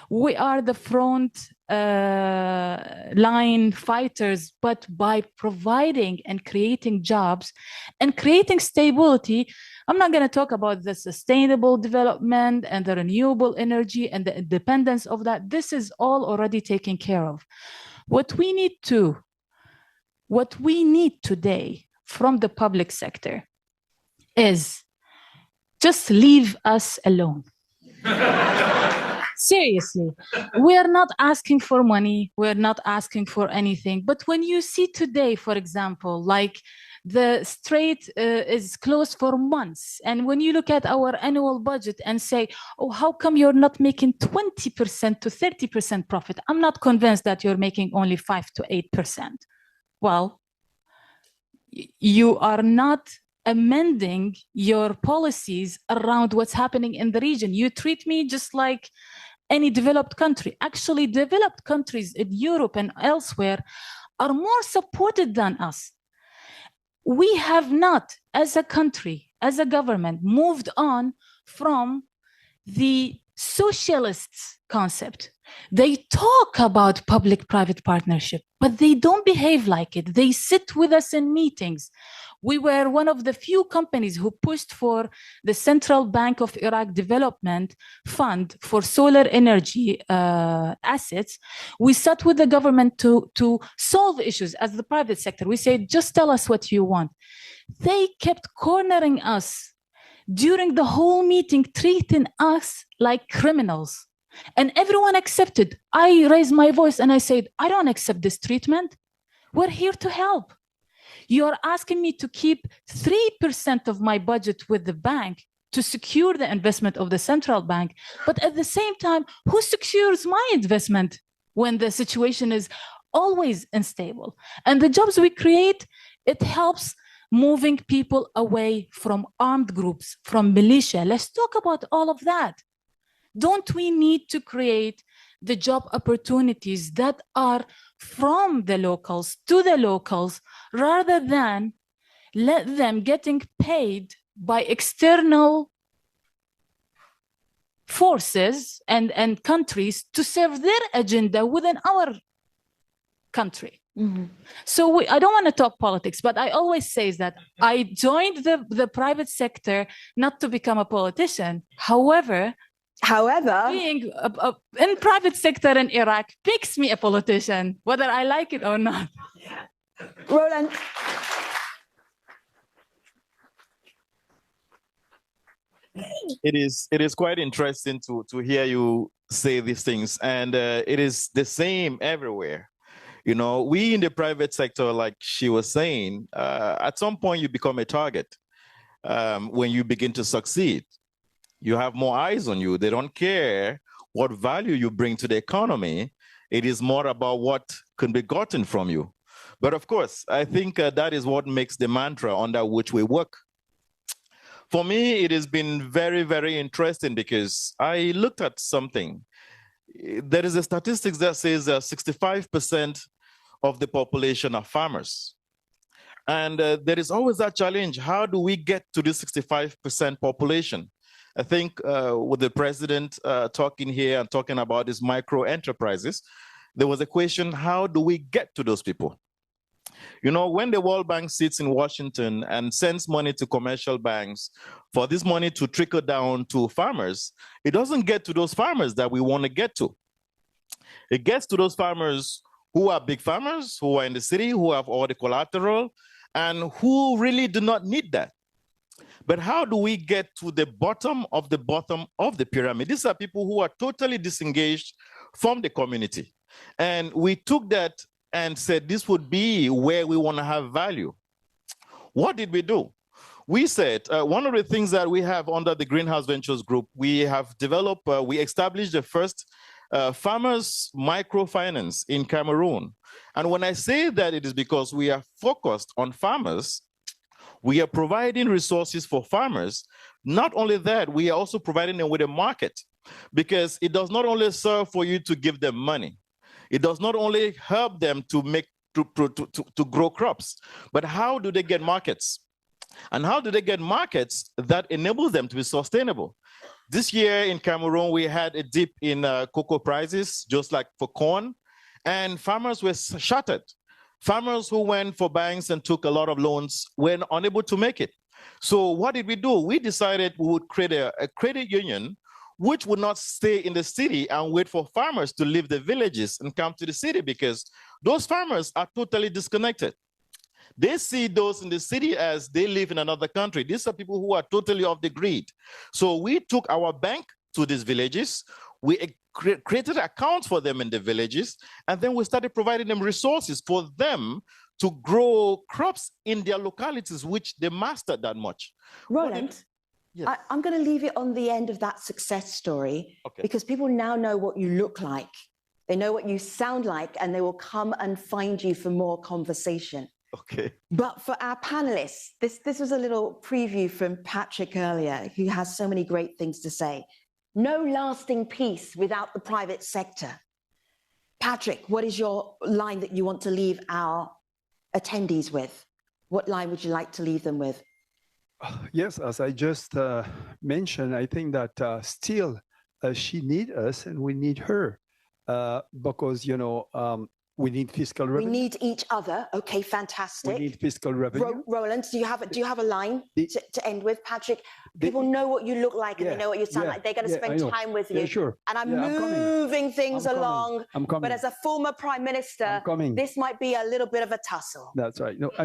We are the front line fighters, but by providing and creating jobs and creating stability, I'm not going to talk about the sustainable development and the renewable energy and the independence of that. This is all already taken care of. What we need today from the public sector is just leave us alone. Seriously, we are not asking for money. We're not asking for anything. But when you see today, for example, like the strait is closed for months. And when you look at our annual budget and say, oh, how come you're not making 20% to 30% profit? I'm not convinced that you're making only 5 to 8%. Well, you are not amending your policies around what's happening in the region. You treat me just like any developed country. Actually, developed countries in Europe and elsewhere are more supported than us. We have not, as a country, as a government, moved on from the socialist concept. They talk about public-private partnership, but they don't behave like it. They sit with us in meetings. We were one of the few companies who pushed for the Central Bank of Iraq Development Fund for solar energy assets. We sat with the government to solve issues as the private sector. We said, just tell us what you want. They kept cornering us during the whole meeting, treating us like criminals. And everyone accepted. I raised my voice and I said, I don't accept this treatment. We're here to help. You're asking me to keep 3% of my budget with the bank to secure the investment of the central bank. But at the same time, who secures my investment when the situation is always unstable? And the jobs we create, it helps moving people away from armed groups, from militia. Let's talk about all of that. Don't we need to create the job opportunities that are from the locals to the locals, rather than let them getting paid by external forces and countries to serve their agenda within our country? Mm-hmm. So I don't want to talk politics, but I always say that I joined the private sector not to become a politician. However, being in private sector in Iraq makes me a politician, whether I like it or not. Roland. It is quite interesting to hear you say these things, and it is the same everywhere. You know, we in the private sector, like she was saying, at some point you become a target when you begin to succeed. You have more eyes on you. They don't care what value you bring to the economy. It is more about what can be gotten from you. But of course, I think that is what makes the mantra under which we work. For me, it has been very, very interesting because I looked at something. There is a statistics that says 65% of the population are farmers. And there is always that challenge. How do we get to this 65% population? I think with the president talking here and talking about these micro enterprises, there was a question, how do we get to those people? You know, when the World Bank sits in Washington and sends money to commercial banks for this money to trickle down to farmers, it doesn't get to those farmers that we want to get to. It gets to those farmers who are big farmers, who are in the city, who have all the collateral, and who really do not need that. But how do we get to the bottom of the pyramid? These are people who are totally disengaged from the community. And we took that and said this would be where we want to have value. What did we do? We said one of the things that we have under the Greenhouse Ventures Group, we have developed, we established the first farmers microfinance in Cameroon. And when I say that, it is because we are focused on farmers. We are providing resources for farmers. Not only that, we are also providing them with a market, because it does not only serve for you to give them money. It does not only help them to make to grow crops. But how do they get markets? And how do they get markets that enable them to be sustainable? This year in Cameroon, we had a dip in cocoa prices, just like for corn, and farmers were shattered. Farmers who went for banks and took a lot of loans were unable to make it. So what did we do? We decided we would create a credit union which would not stay in the city and wait for farmers to leave the villages and come to the city, because those farmers are totally disconnected. They see those in the city as they live in another country. These are people who are totally off the grid. So we took our bank to these villages. We created accounts for them in the villages, and then we started providing them resources for them to grow crops in their localities, which they mastered that much. Roland, yes. I'm going to leave it on the end of that success story, because people now know what you look like. They know what you sound like, and they will come and find you for more conversation. Okay. But for our panelists, this was a little preview from Patrick earlier, who has so many great things to say. No lasting peace without the private sector. Patrick, what is your line that you want to leave our attendees with? What line would you like to leave them with? Yes, as I just mentioned, I think that still she needs us and we need her because, you know, we need fiscal revenue. We need each other. Okay, fantastic. We need fiscal revenue. Roland, do you have a line to end with? Patrick, people know what you look like and they know what you sound like. They're going to spend time with you. Yeah, sure. And I'm moving things along. I'm coming. But as a former prime minister, this might be a little bit of a tussle. That's right. No, I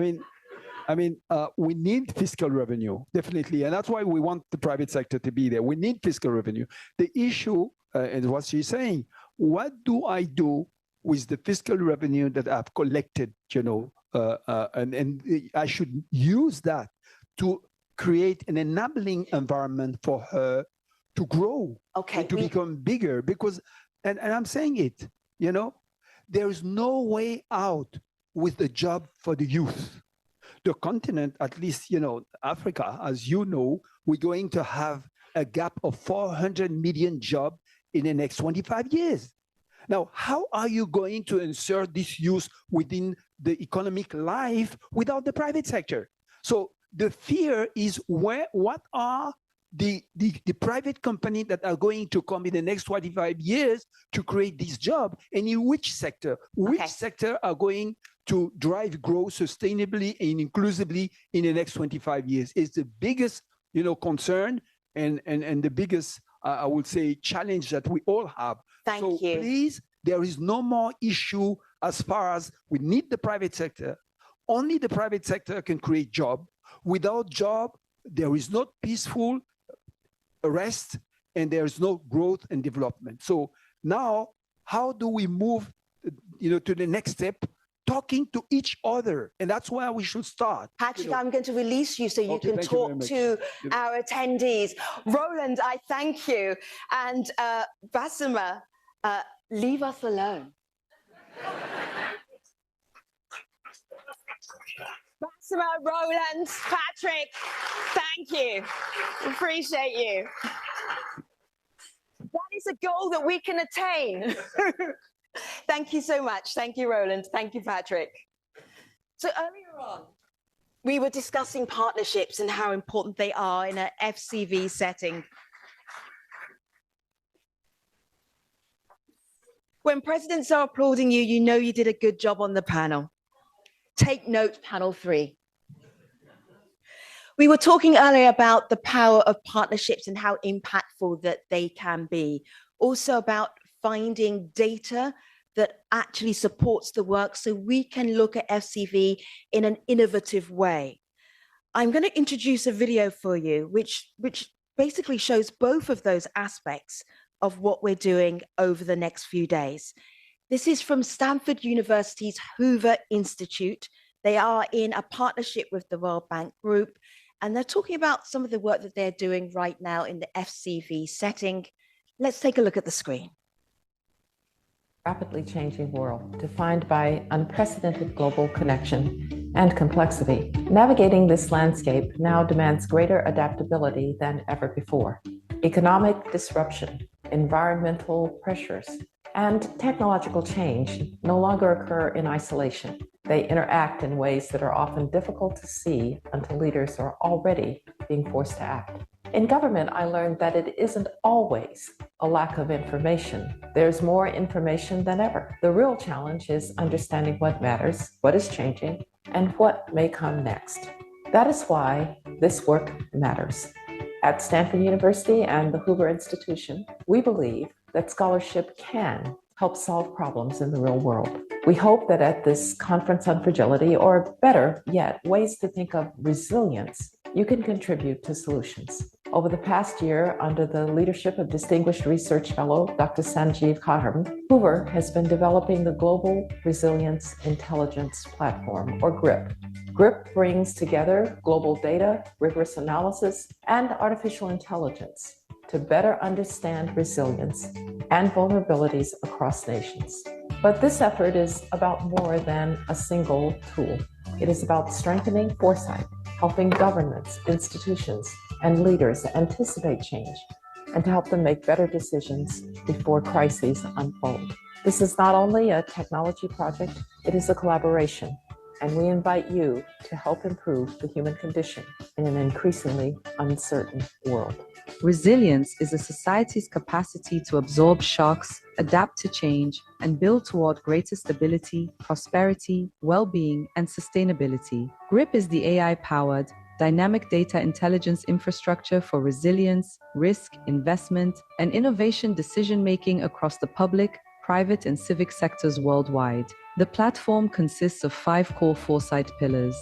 mean, we need fiscal revenue, definitely. And that's why we want the private sector to be there. We need fiscal revenue. The issue is what she's saying. What do I do with the fiscal revenue that I've collected, you know, and I should use that to create an enabling environment for her to grow, to become bigger. Because, and I'm saying it, you know, there is no way out with the job for the youth. The continent, at least, you know, Africa, as you know, we're going to have a gap of 400 million jobs in the next 25 years. Now, how are you going to insert this youth within the economic life without the private sector? So the fear is what are the private companies that are going to come in the next 25 years to create this job, and in which sector? Which sector are going to drive growth sustainably and inclusively in the next 25 years? Is the biggest, you know, concern and the biggest, I would say, challenge that we all have. Thank you. Please, there is no more issue as far as we need the private sector. Only the private sector can create job. Without job, there is no peaceful rest and there is no growth and development. So now, how do we move, you know, to the next step? Talking to each other, and that's where we should start. Patrick, you know, I'm going to release you so you can talk to our attendees. Roland, I thank you. And Basima, leave us alone. Basima, Roland, Patrick, thank you. Appreciate you. That is a goal that we can attain. Thank you so much. Thank you, Roland. Thank you, Patrick. So earlier on, we were discussing partnerships and how important they are in an FCV setting. When presidents are applauding you, you know you did a good job on the panel. Take note, panel 3. We were talking earlier about the power of partnerships and how impactful that they can be. Also about finding data that actually supports the work so we can look at FCV in an innovative way. I'm going to introduce a video for you, which basically shows both of those aspects of what we're doing over the next few days. This is from Stanford University's Hoover Institute. They are in a partnership with the World Bank Group, and they're talking about some of the work that they're doing right now in the FCV setting. Let's take a look at the screen. Rapidly changing world defined by unprecedented global connection and complexity. Navigating this landscape now demands greater adaptability than ever before. Economic disruption, environmental pressures, and technological change no longer occur in isolation. They interact in ways that are often difficult to see until leaders are already being forced to act. In government, I learned that it isn't always a lack of information. There's more information than ever. The real challenge is understanding what matters, what is changing, and what may come next. That is why this work matters. At Stanford University and the Hoover Institution, we believe that scholarship can help solve problems in the real world. We hope that at this conference on fragility, or better yet, ways to think of resilience, you can contribute to solutions. Over the past year, under the leadership of Distinguished Research Fellow Dr. Sanjeev Kharam, Hoover has been developing the Global Resilience Intelligence Platform, or GRIP. GRIP brings together global data, rigorous analysis, and artificial intelligence to better understand resilience and vulnerabilities across nations. But this effort is about more than a single tool. It is about strengthening foresight, helping governments, institutions, and leaders anticipate change, and to help them make better decisions before crises unfold. This is not only a technology project, it is a collaboration, and we invite you to help improve the human condition in an increasingly uncertain world. Resilience is a society's capacity to absorb shocks, adapt to change, and build toward greater stability, prosperity, well-being, and sustainability. GRIP is the AI-powered, dynamic data intelligence infrastructure for resilience, risk, investment, and innovation decision-making across the public, private, and civic sectors worldwide. The platform consists of 5 core foresight pillars: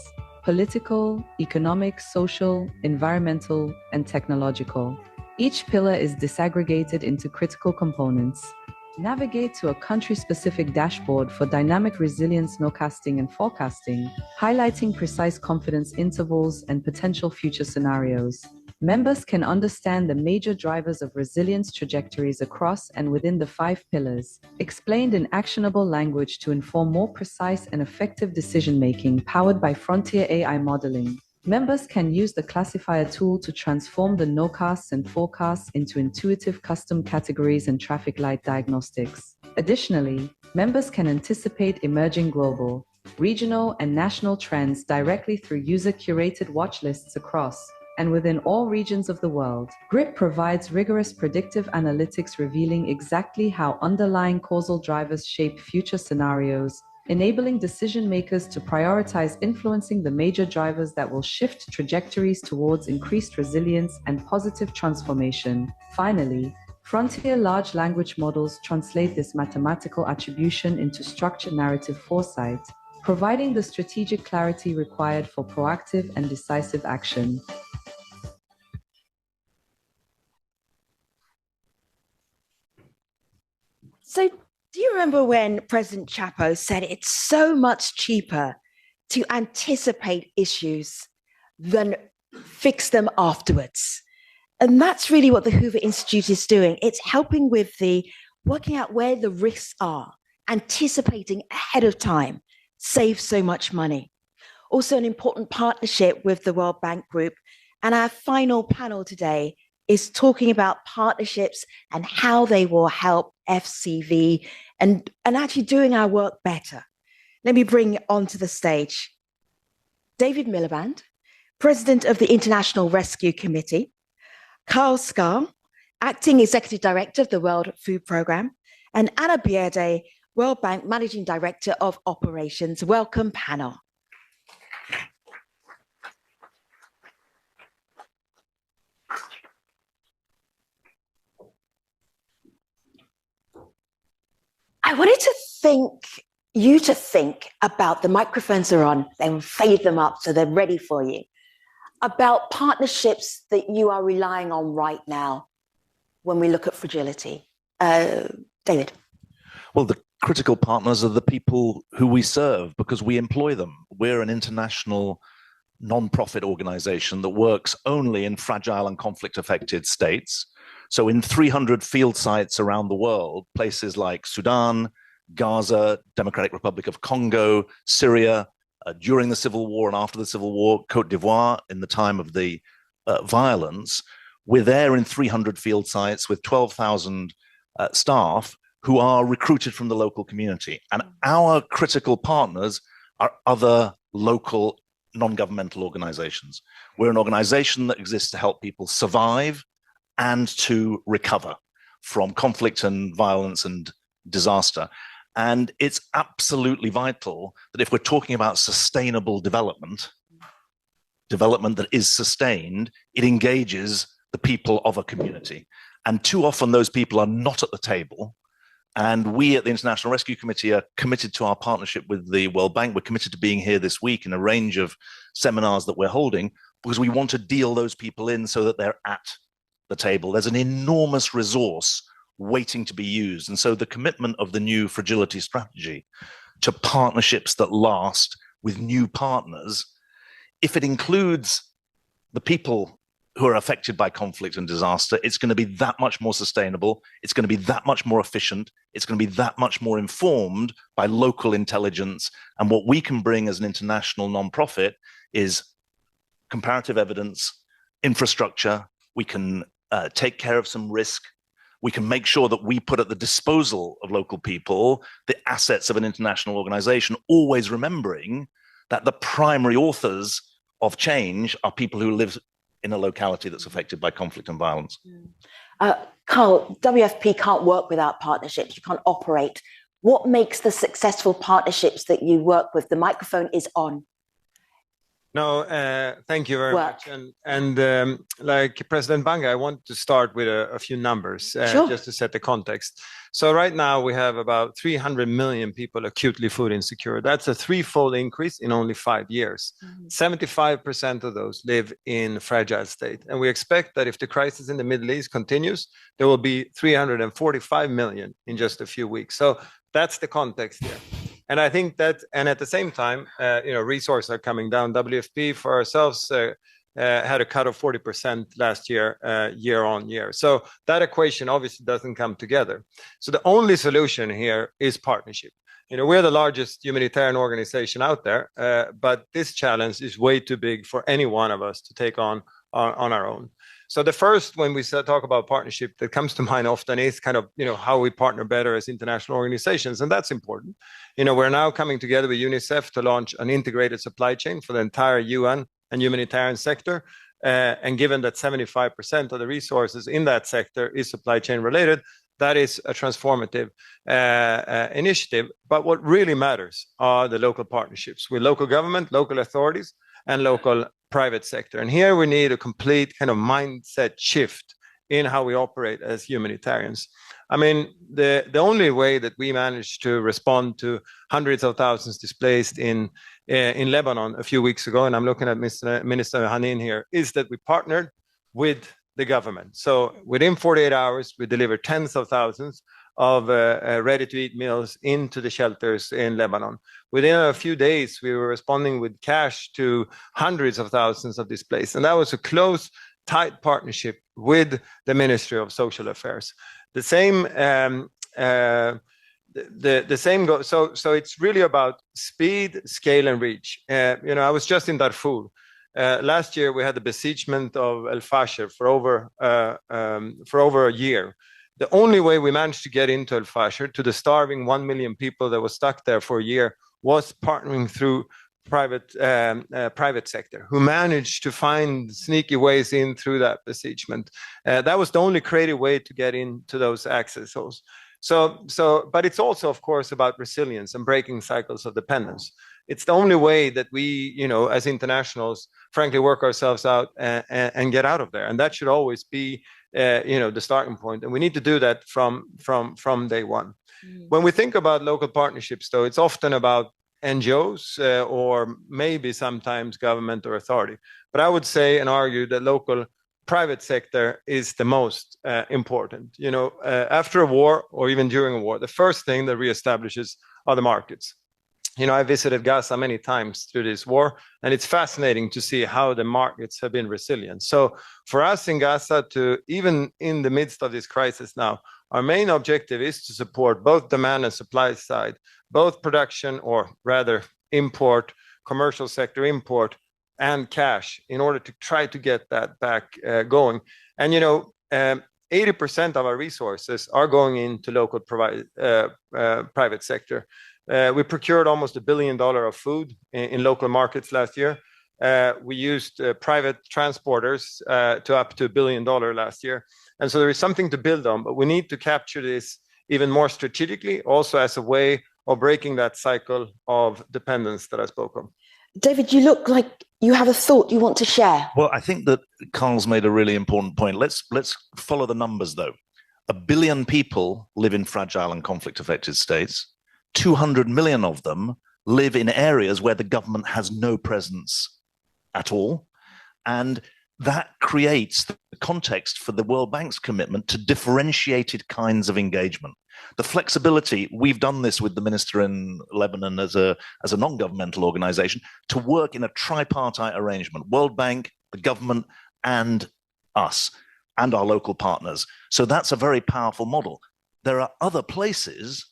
political, economic, social, environmental, and technological. Each pillar is disaggregated into critical components. Navigate to a country-specific dashboard for dynamic resilience nowcasting and forecasting, highlighting precise confidence intervals and potential future scenarios. Members can understand the major drivers of resilience trajectories across and within the 5 pillars, explained in actionable language to inform more precise and effective decision-making powered by frontier AI modeling. Members can use the classifier tool to transform the nowcasts and forecasts into intuitive custom categories and traffic light diagnostics. Additionally, members can anticipate emerging global, regional, and national trends directly through user-curated watch lists across and within all regions of the world. GRIP provides rigorous predictive analytics revealing exactly how underlying causal drivers shape future scenarios, enabling decision makers to prioritize influencing the major drivers that will shift trajectories towards increased resilience and positive transformation. Finally, frontier large language models translate this mathematical attribution into structured narrative foresight, providing the strategic clarity required for proactive and decisive action. So, do you remember when President Chapo said it's so much cheaper to anticipate issues than fix them afterwards? And that's really what the Hoover Institute is doing. It's helping with the working out where the risks are, anticipating ahead of time, saves so much money. Also an important partnership with the World Bank Group. And our final panel today is talking about partnerships and how they will help FCV and actually doing our work better. Let me bring onto the stage David Miliband, President of the International Rescue Committee, Carl Scar, Acting Executive Director of the World Food Programme, and Anne Bjerde, World Bank Managing Director of Operations. Welcome, panel. I wanted you to think about, the microphones are on, they will fade them up so they're ready for you, about partnerships that you are relying on right now when we look at fragility. David. Well, the critical partners are the people who we serve because we employ them. We're an international non-profit organization that works only in fragile and conflict-affected states. So in 300 field sites around the world, places like Sudan, Gaza, Democratic Republic of Congo, Syria, during the Civil War and after the Civil War, Côte d'Ivoire in the time of the violence, we're there in 300 field sites with 12,000 staff who are recruited from the local community. And our critical partners are other local non-governmental organizations. We're an organization that exists to help people survive and to recover from conflict and violence and disaster. And it's absolutely vital that if we're talking about sustainable development, development that is sustained, it engages the people of a community. And too often those people are not at the table. And we at the International Rescue Committee are committed to our partnership with the World Bank. We're committed to being here this week in a range of seminars that we're holding because we want to deal those people in so that they're at the table. There's an enormous resource waiting to be used. And so the commitment of the new Fragility Strategy to partnerships that last with new partners, if it includes the people who are affected by conflict and disaster, it's going to be that much more sustainable. It's going to be that much more efficient. It's going to be that much more informed by local intelligence. And what we can bring as an international nonprofit is comparative evidence, infrastructure. We can take care of some risk. We can make sure that we put at the disposal of local people the assets of an international organization, always remembering that the primary authors of change are people who live in a locality that's affected by conflict and violence. Carl, WFP can't work without partnerships. You can't operate. What makes the successful partnerships that you work with? The microphone is on. No, thank you very much. And like President Banga, I want to start with a few numbers just to set the context. So right now we have about 300 million people acutely food insecure. That's a threefold increase in only 5 years. 75% of those live in fragile state. And we expect that if the crisis in the Middle East continues, there will be 345 million in just a few weeks. So that's the context here. And I think that, and at the same time, resources are coming down. WFP for ourselves had a cut of 40% last year, year on year. So that equation obviously doesn't come together. So the only solution here is partnership. We're the largest humanitarian organization out there, but this challenge is way too big for any one of us to take on our own. So the first, when we talk about partnership, that comes to mind often is kind of, how we partner better as international organizations. And that's important. We're now coming together with UNICEF to launch an integrated supply chain for the entire UN and humanitarian sector. And given that 75% of the resources in that sector is supply chain related, that is a transformative initiative. But what really matters are the local partnerships with local government, local authorities, and local private sector. And here we need a complete kind of mindset shift in how we operate as humanitarians. I mean, the only way that we managed to respond to hundreds of thousands displaced in Lebanon a few weeks ago, and I'm looking at Minister Hanin here, is that we partnered with the government. So within 48 hours, we delivered tens of thousands of ready-to-eat meals into the shelters in Lebanon. Within a few days, we were responding with cash to hundreds of thousands of displaced. And that was a close, tight partnership with the Ministry of Social Affairs. The same, so it's really about speed, scale, and reach. I was just in Darfur. Last year, we had the besiegement of El Fasher for over a year. The only way we managed to get into El Fasher, to the starving 1 million people that was stuck there for a year, was partnering through private sector, who managed to find sneaky ways in through that besiegement. That was the only creative way to get into those accesses. But it's also, of course, about resilience and breaking cycles of dependence. It's the only way that we, as internationals, frankly, work ourselves out and get out of there. And that should always be, the starting point. And we need to do that from day one. When we think about local partnerships, though, it's often about NGOs or maybe sometimes government or authority. But I would say and argue that local private sector is the most important. After a war or even during a war, the first thing that reestablishes are the markets. I visited Gaza many times through this war, and it's fascinating to see how the markets have been resilient. So for us in Gaza, to even in the midst of this crisis now, our main objective is to support both demand and supply side, both production, or rather import, commercial sector import, and cash, in order to try to get that back going. And 80% of our resources are going into local private sector. We procured almost $1 billion of food in local markets last year. We used private transporters to up to $1 billion last year. And so there is something to build on, but we need to capture this even more strategically, also as a way of breaking that cycle of dependence that I spoke of. David, you look like you have a thought you want to share. Well, I think that Carl's made a really important point. Let's follow the numbers, though. 1 billion people live in fragile and conflict-affected states. 200 million of them live in areas where the government has no presence at all. And that creates the context for the World Bank's commitment to differentiated kinds of engagement. The flexibility, we've done this with the minister in Lebanon as a non-governmental organization, to work in a tripartite arrangement, World Bank, the government, and us, and our local partners. So that's a very powerful model. There are other places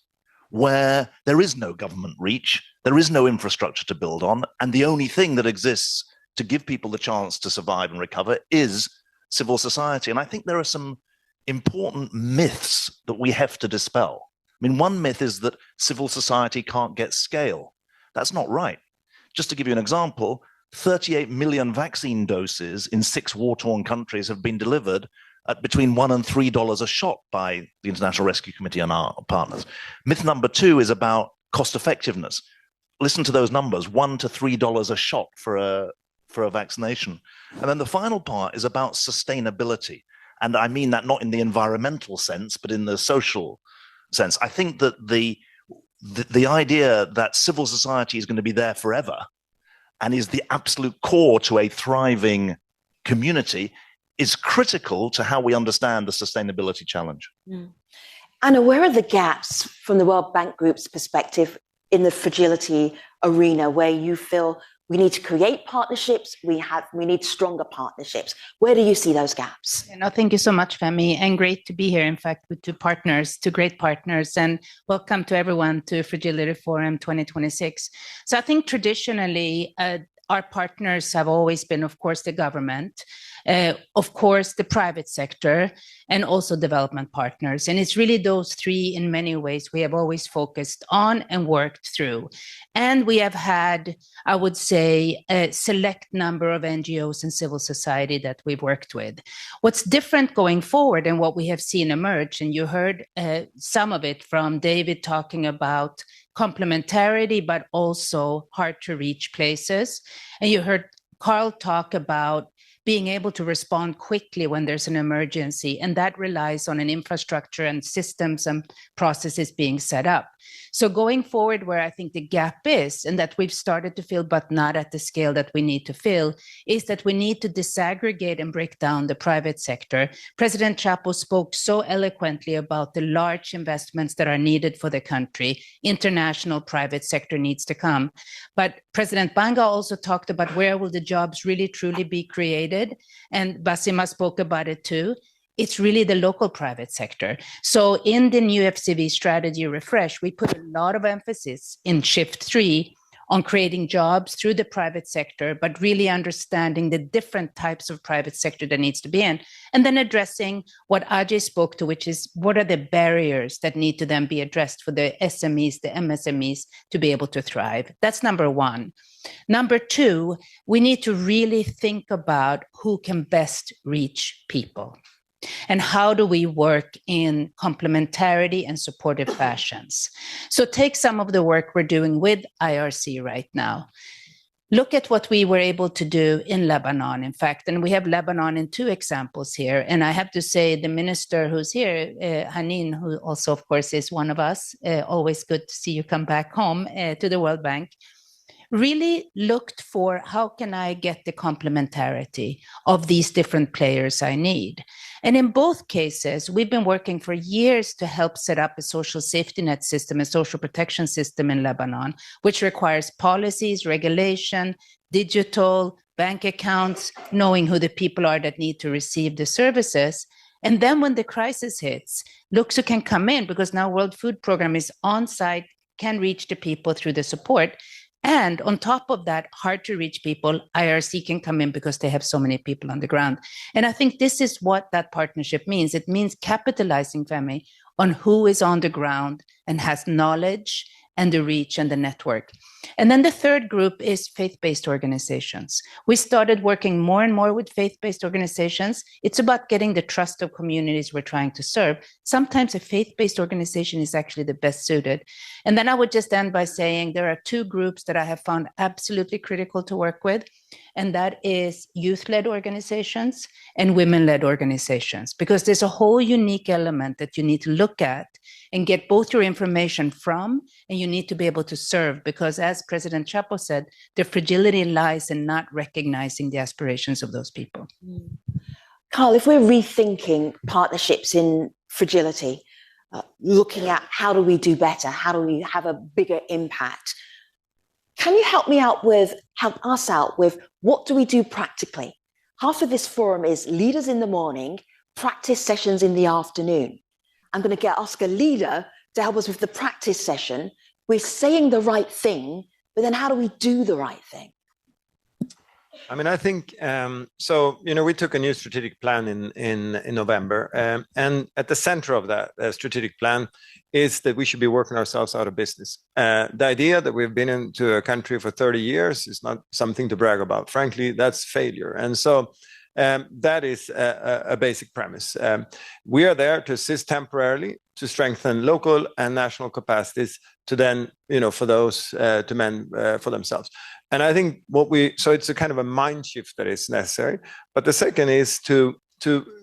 where there is no government reach, there is no infrastructure to build on, and the only thing that exists to give people the chance to survive and recover is civil society. And I think there are some important myths that we have to dispel. I mean, one myth is that civil society can't get scale. That's not right. Just to give you an example, 38 million vaccine doses in 6 war-torn countries have been delivered at between $1 and $3 a shot by the International Rescue Committee and our partners. Myth number 2 is about cost effectiveness. Listen to those numbers, $1 to $3 a shot for a vaccination. And then the final part is about sustainability. And I mean that not in the environmental sense, but in the social sense. I think that the idea that civil society is going to be there forever and is the absolute core to a thriving community is critical to how we understand the sustainability challenge. Mm. Anna, where are the gaps from the World Bank Group's perspective in the fragility arena where you feel we need to create partnerships, we need stronger partnerships? Where do you see those gaps? Thank you so much, Femi, and great to be here, in fact, with two great partners, and welcome to everyone to Fragility Forum 2026. So I think traditionally, our partners have always been, of course, the government, of course, the private sector, and also development partners. And it's really those three, in many ways, we have always focused on and worked through. And we have had, I would say, a select number of NGOs and civil society that we've worked with. What's different going forward and what we have seen emerge, and you heard some of it from David talking about complementarity, but also hard to reach places. And you heard Carl talk about being able to respond quickly when there's an emergency, and that relies on an infrastructure and systems and processes being set up. So going forward, where I think the gap is, and that we've started to fill, but not at the scale that we need to fill, is that we need to disaggregate and break down the private sector. President Chapo spoke so eloquently about the large investments that are needed for the country. International private sector needs to come. But President Banga also talked about where will the jobs really truly be created. And Basima spoke about it too. It's really the local private sector. So in the new FCV strategy refresh, we put a lot of emphasis in Shift 3 on creating jobs through the private sector, but really understanding the different types of private sector that needs to be in, and then addressing what Ajay spoke to, which is what are the barriers that need to then be addressed for the SMEs, the MSMEs to be able to thrive. That's number one. Number two, we need to really think about who can best reach people. And how do we work in complementarity and supportive fashions? So take some of the work we're doing with IRC right now. Look at what we were able to do in Lebanon, in fact, and we have Lebanon in 2 examples here. And I have to say the minister who's here, Hanin, who also, of course, is one of us, always good to see you come back home to the World Bank, really looked for how can I get the complementarity of these different players I need. And in both cases, we've been working for years to help set up a social safety net system, a social protection system in Lebanon, which requires policies, regulation, digital, bank accounts, knowing who the people are that need to receive the services. And then when the crisis hits, look who can come in, because now World Food Program is on site, can reach the people through the support. And on top of that, hard to reach people, IRC can come in because they have so many people on the ground. And I think this is what that partnership means. It means capitalizing, Femi, on who is on the ground and has knowledge and the reach and the network. And then the third group is faith-based organizations. We started working more and more with faith-based organizations. It's about getting the trust of communities we're trying to serve. Sometimes a faith-based organization is actually the best suited. And then I would just end by saying there are two groups that I have found absolutely critical to work with, and that is youth-led organizations and women-led organizations, because there's a whole unique element that you need to look at and get both your information from, and you need to be able to serve, because as President Chapo said, the fragility lies in not recognizing the aspirations of those people. Carl, if we're rethinking partnerships in fragility, looking at how do we do better, how do we have a bigger impact, can you help us out with what do we do practically? Half of this forum is leaders in the morning, practice sessions in the afternoon. I'm going to ask a leader to help us with the practice session. We're saying the right thing, but then how do we do the right thing? I mean, I think, so, you know, we took a new strategic plan in November, and at the center of that strategic plan is that we should be working ourselves out of business. The idea that we've been into a country for 30 years is not something to brag about. Frankly, that's failure. And so that is a basic premise. We are there to assist temporarily, to strengthen local and national capacities, to then, you know, for those to mend for themselves. And I think so it's a kind of a mind shift that is necessary. But the second is to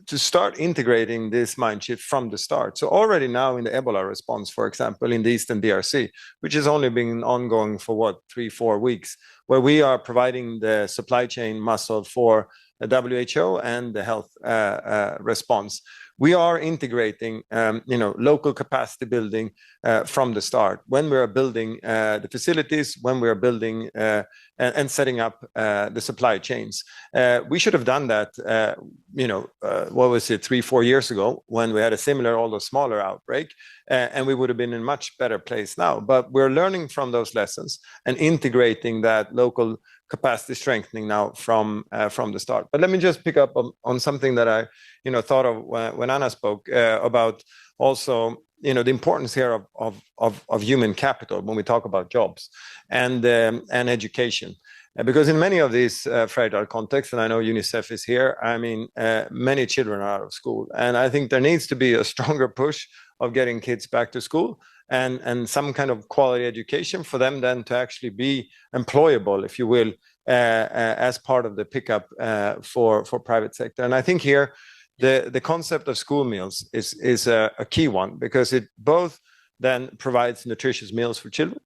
start integrating this mind shift from the start. So already now in the Ebola response, for example, in the Eastern DRC, which has only been ongoing for 3-4 weeks, where we are providing the supply chain muscle for the WHO and the health response. We are integrating, you know, local capacity building from the start. When we are building the facilities, when we are building and setting up the supply chains, we should have done that. You know, what was it, 3-4 years ago, when we had a similar, although smaller outbreak, and we would have been in a much better place now. But we're learning from those lessons and integrating that local capacity strengthening now from the start. But let me just pick up on something that I, you know, thought of when Anna spoke about also, you know, the importance here of human capital when we talk about jobs and education. Because in many of these fragile contexts, and I know UNICEF is here, I mean, many children are out of school. And I think there needs to be a stronger push of getting kids back to school and some kind of quality education for them then to actually be employable, if you will, as part of the pickup for private sector. And I think here the concept of school meals is a key one, because it both then provides nutritious meals for children.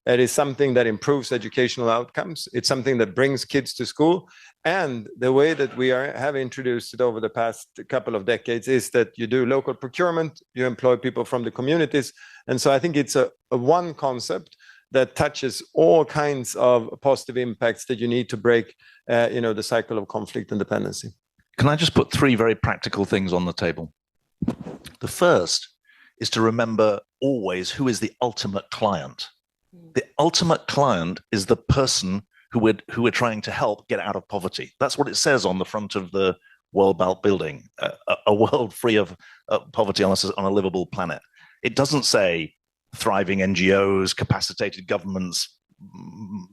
It is something that improves educational outcomes. It's something that brings kids to school. And the way that we have introduced it over the past couple of decades is that you do local procurement, you employ people from the communities. And so I think it's a one concept that touches all kinds of positive impacts that you need to break, you know, the cycle of conflict and dependency. Can I just put 3 very practical things on the table? The first is to remember always who is the ultimate client. The ultimate client is the person who we're trying to help get out of poverty. That's what it says on the front of the World Bank building, a world free of poverty on a livable planet. It doesn't say thriving NGOs, capacitated governments,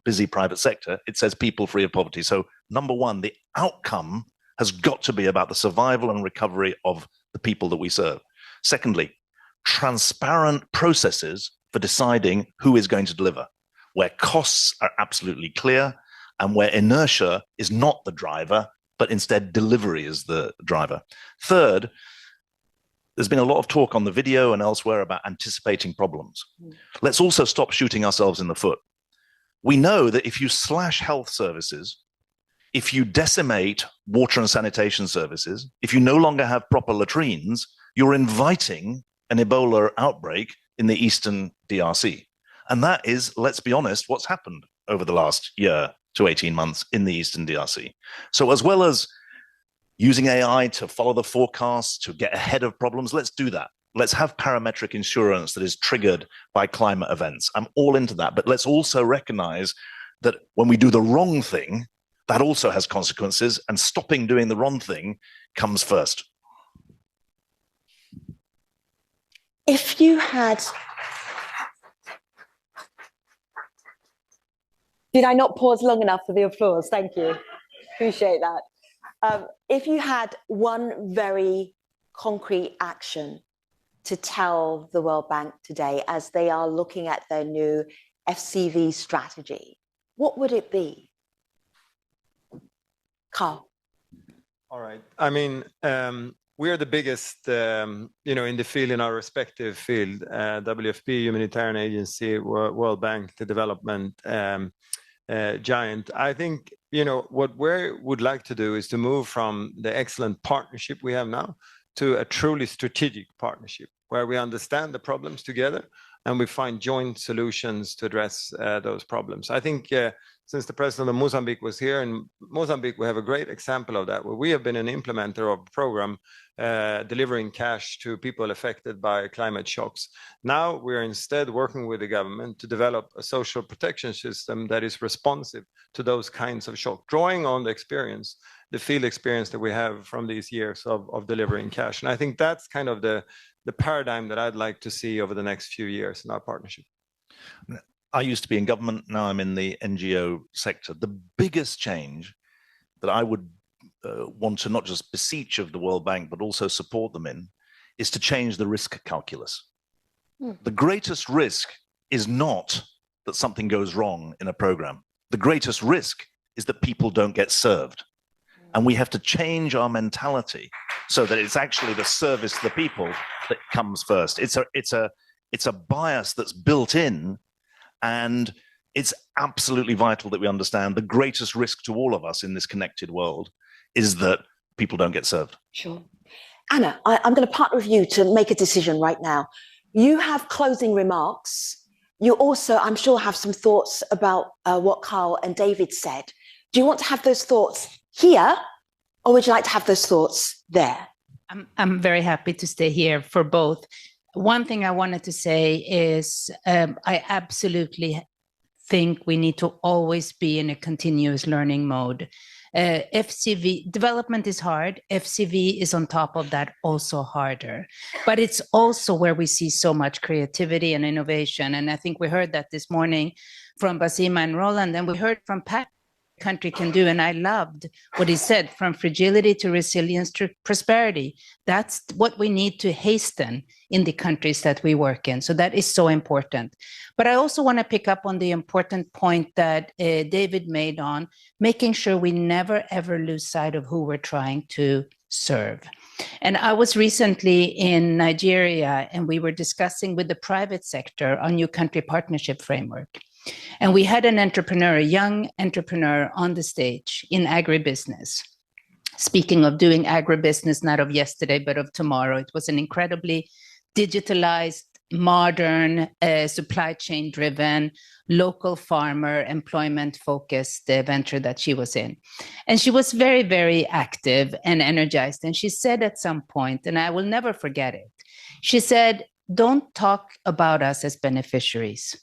busy private sector. It says people free of poverty. So number one, the outcome has got to be about the survival and recovery of the people that we serve. Secondly, transparent processes for deciding who is going to deliver, where costs are absolutely clear and where inertia is not the driver, but instead delivery is the driver. Third, there's been a lot of talk on the video and elsewhere about anticipating problems. Let's also stop shooting ourselves in the foot. We know that if you slash health services, if you decimate water and sanitation services, if you no longer have proper latrines, you're inviting an Ebola outbreak in the Eastern DRC. And that is, let's be honest, what's happened over the last year to 18 months in the Eastern DRC. So as well as using AI to follow the forecasts, to get ahead of problems, let's do that. Let's have parametric insurance that is triggered by climate events. I'm all into that, but let's also recognize that when we do the wrong thing, that also has consequences, and stopping doing the wrong thing comes first. If you had Did I not pause long enough for the applause? Thank you. Appreciate that. If you had one very concrete action to tell the World Bank today as they are looking at their new FCV strategy, what would it be? Carl. All right. I mean, we are the biggest, in the field, in our respective field, WFP, Humanitarian Agency, World Bank, the development giant. I think, what we would like to do is to move from the excellent partnership we have now to a truly strategic partnership where we understand the problems together and we find joint solutions to address those problems. I think since the president of Mozambique was here, in Mozambique, we have a great example of that, where we have been an implementer of a program delivering cash to people affected by climate shocks. Now we're instead working with the government to develop a social protection system that is responsive to those kinds of shocks, drawing on the field experience that we have from these years of delivering cash. And I think that's kind of the paradigm that I'd like to see over the next few years in our partnership. I used to be in government, now I'm in the NGO sector. The biggest change that I would want to not just beseech of the World Bank, but also support them in, is to change the risk calculus. The greatest risk is not that something goes wrong in a program. The greatest risk is that people don't get served. And we have to change our mentality so that it's actually the service to the people that comes first. It's a bias that's built in. And it's absolutely vital that we understand the greatest risk to all of us in this connected world is that people don't get served. Sure. Anna, I'm going to partner with you to make a decision right now. You have closing remarks. You also, I'm sure, have some thoughts about what Carl and David said. Do you want to have those thoughts here, or would you like to have those thoughts there? I'm very happy to stay here for both. One thing I wanted to say is I absolutely think we need to always be in a continuous learning mode. FCV development is hard. FCV is on top of that also harder. But it's also where we see so much creativity and innovation. And I think we heard that this morning from Basima and Roland, and we heard from Pat country can do. And I loved what he said, from fragility to resilience to prosperity. That's what we need to hasten in the countries that we work in. So that is so important. But I also want to pick up on the important point that David made on making sure we never, ever lose sight of who we're trying to serve. And I was recently in Nigeria, and we were discussing with the private sector our new country partnership framework. And we had an entrepreneur, a young entrepreneur on the stage in agribusiness. Speaking of doing agribusiness, not of yesterday, but of tomorrow, it was an incredibly digitalized, modern, supply chain driven, local farmer, employment focused venture that she was in. And she was very, very active and energized. And she said at some point, and I will never forget it, she said, don't talk about us as beneficiaries.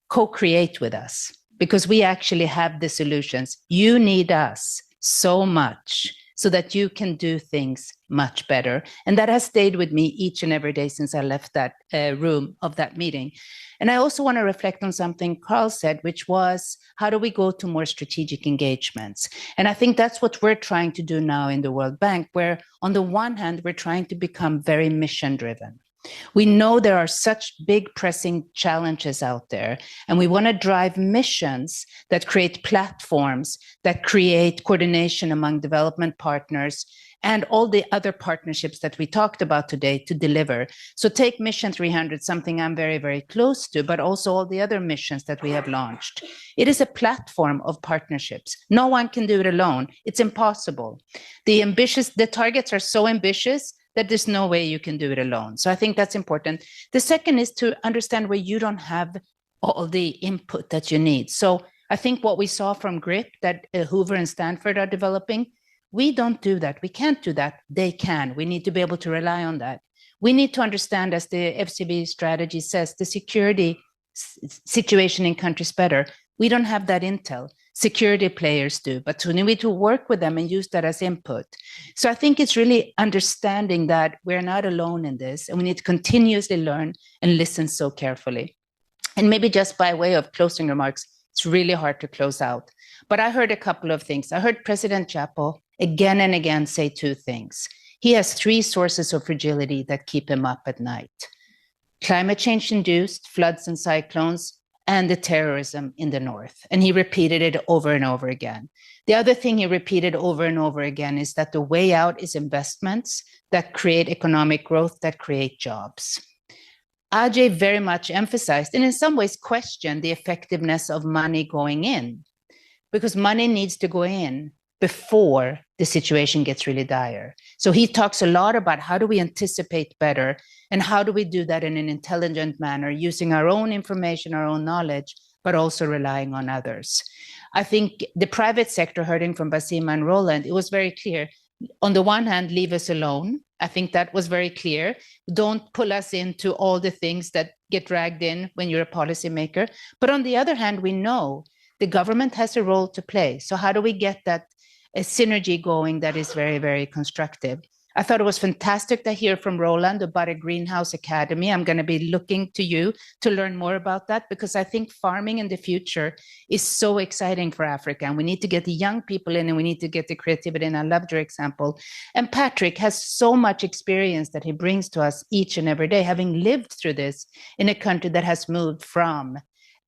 Co-create with us, because we actually have the solutions. You need us so much so that you can do things much better. And that has stayed with me each and every day since I left that room of that meeting. And I also want to reflect on something Carl said, which was, how do we go to more strategic engagements? And I think that's what we're trying to do now in the World Bank, where on the one hand, we're trying to become very mission driven. We know there are such big pressing challenges out there, and we want to drive missions that create platforms, that create coordination among development partners and all the other partnerships that we talked about today to deliver. So take Mission 300, something I'm very, very close to, but also all the other missions that we have launched. It is a platform of partnerships. No one can do it alone. It's impossible. The targets are so ambitious that there's no way you can do it alone. So I think that's important. The second is to understand where you don't have all the input that you need. So I think what we saw from GRIP that Hoover and Stanford are developing, we don't do that. We can't do that. They can. We need to be able to rely on that. We need to understand, as the FCV strategy says, the security situation in countries better. We don't have that intel. Security players do, but we need to work with them and use that as input. So I think it's really understanding that we're not alone in this, and we need to continuously learn and listen so carefully. And maybe just by way of closing remarks, It's really hard to close out. But I heard a couple of things. I heard President Chapo again and again say two things. He has three sources of fragility that keep him up at night: climate change induced floods and cyclones, and the terrorism in the north. And he repeated it over and over again. The other thing he repeated over and over again is that the way out is investments that create economic growth, that create jobs. Ajay very much emphasized, and in some ways questioned, the effectiveness of money going in, because money needs to go in before the situation gets really dire. So he talks a lot about how do we anticipate better, and how do we do that in an intelligent manner, using our own information, our own knowledge, but also relying on others. I think the private sector, hearing from Bassima and Roland, it was very clear. On the one hand, leave us alone. I think that was very clear. Don't pull us into all the things that get dragged in when you're a policymaker. But on the other hand, we know the government has a role to play. So how do we get that a synergy going that is very, very constructive? I thought it was fantastic to hear from Roland about a greenhouse academy. I'm going to be looking to you to learn more about that, because I think farming in the future is so exciting for Africa. And we need to get the young people in, and we need to get the creativity. And I loved your example. And Patrick has so much experience that he brings to us each and every day, having lived through this in a country that has moved from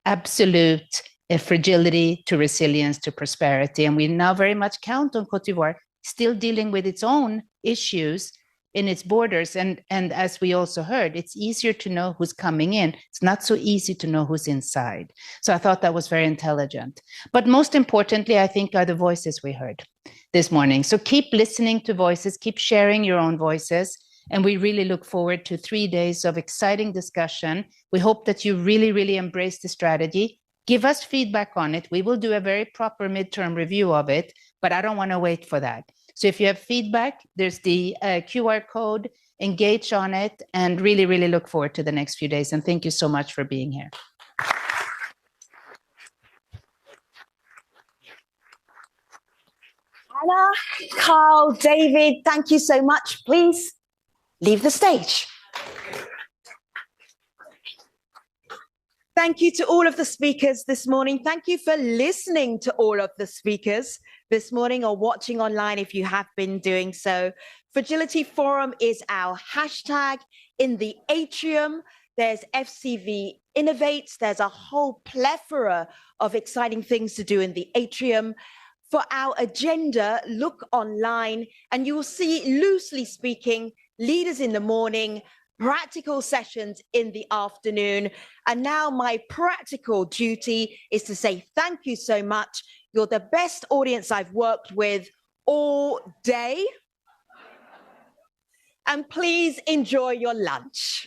absolute fragility to resilience to prosperity. And we now very much count on Cote d'Ivoire still dealing with its own issues in its borders. And as we also heard, it's easier to know who's coming in. It's not so easy to know who's inside. So I thought that was very intelligent. But most importantly, I think, are the voices we heard this morning. So keep listening to voices, keep sharing your own voices. And we really look forward to 3 days of exciting discussion. We hope that you really, really embrace the strategy. Give us feedback on it. We will do a very proper midterm review of it, but I don't want to wait for that. So if you have feedback, there's the QR code, engage on it, and really, really look forward to the next few days. And thank you so much for being here. Anna, Carl, David, thank you so much. Please leave the stage. Thank you to all of the speakers this morning. Thank you for listening to all of the speakers this morning, or watching online if you have been doing so. Fragility Forum is our hashtag in the atrium. There's FCV Innovates. There's a whole plethora of exciting things to do in the atrium. For our agenda, look online and you will see, loosely speaking, leaders in the morning, practical sessions in the afternoon. And now my practical duty is to say thank you so much. You're the best audience I've worked with all day. And please enjoy your lunch.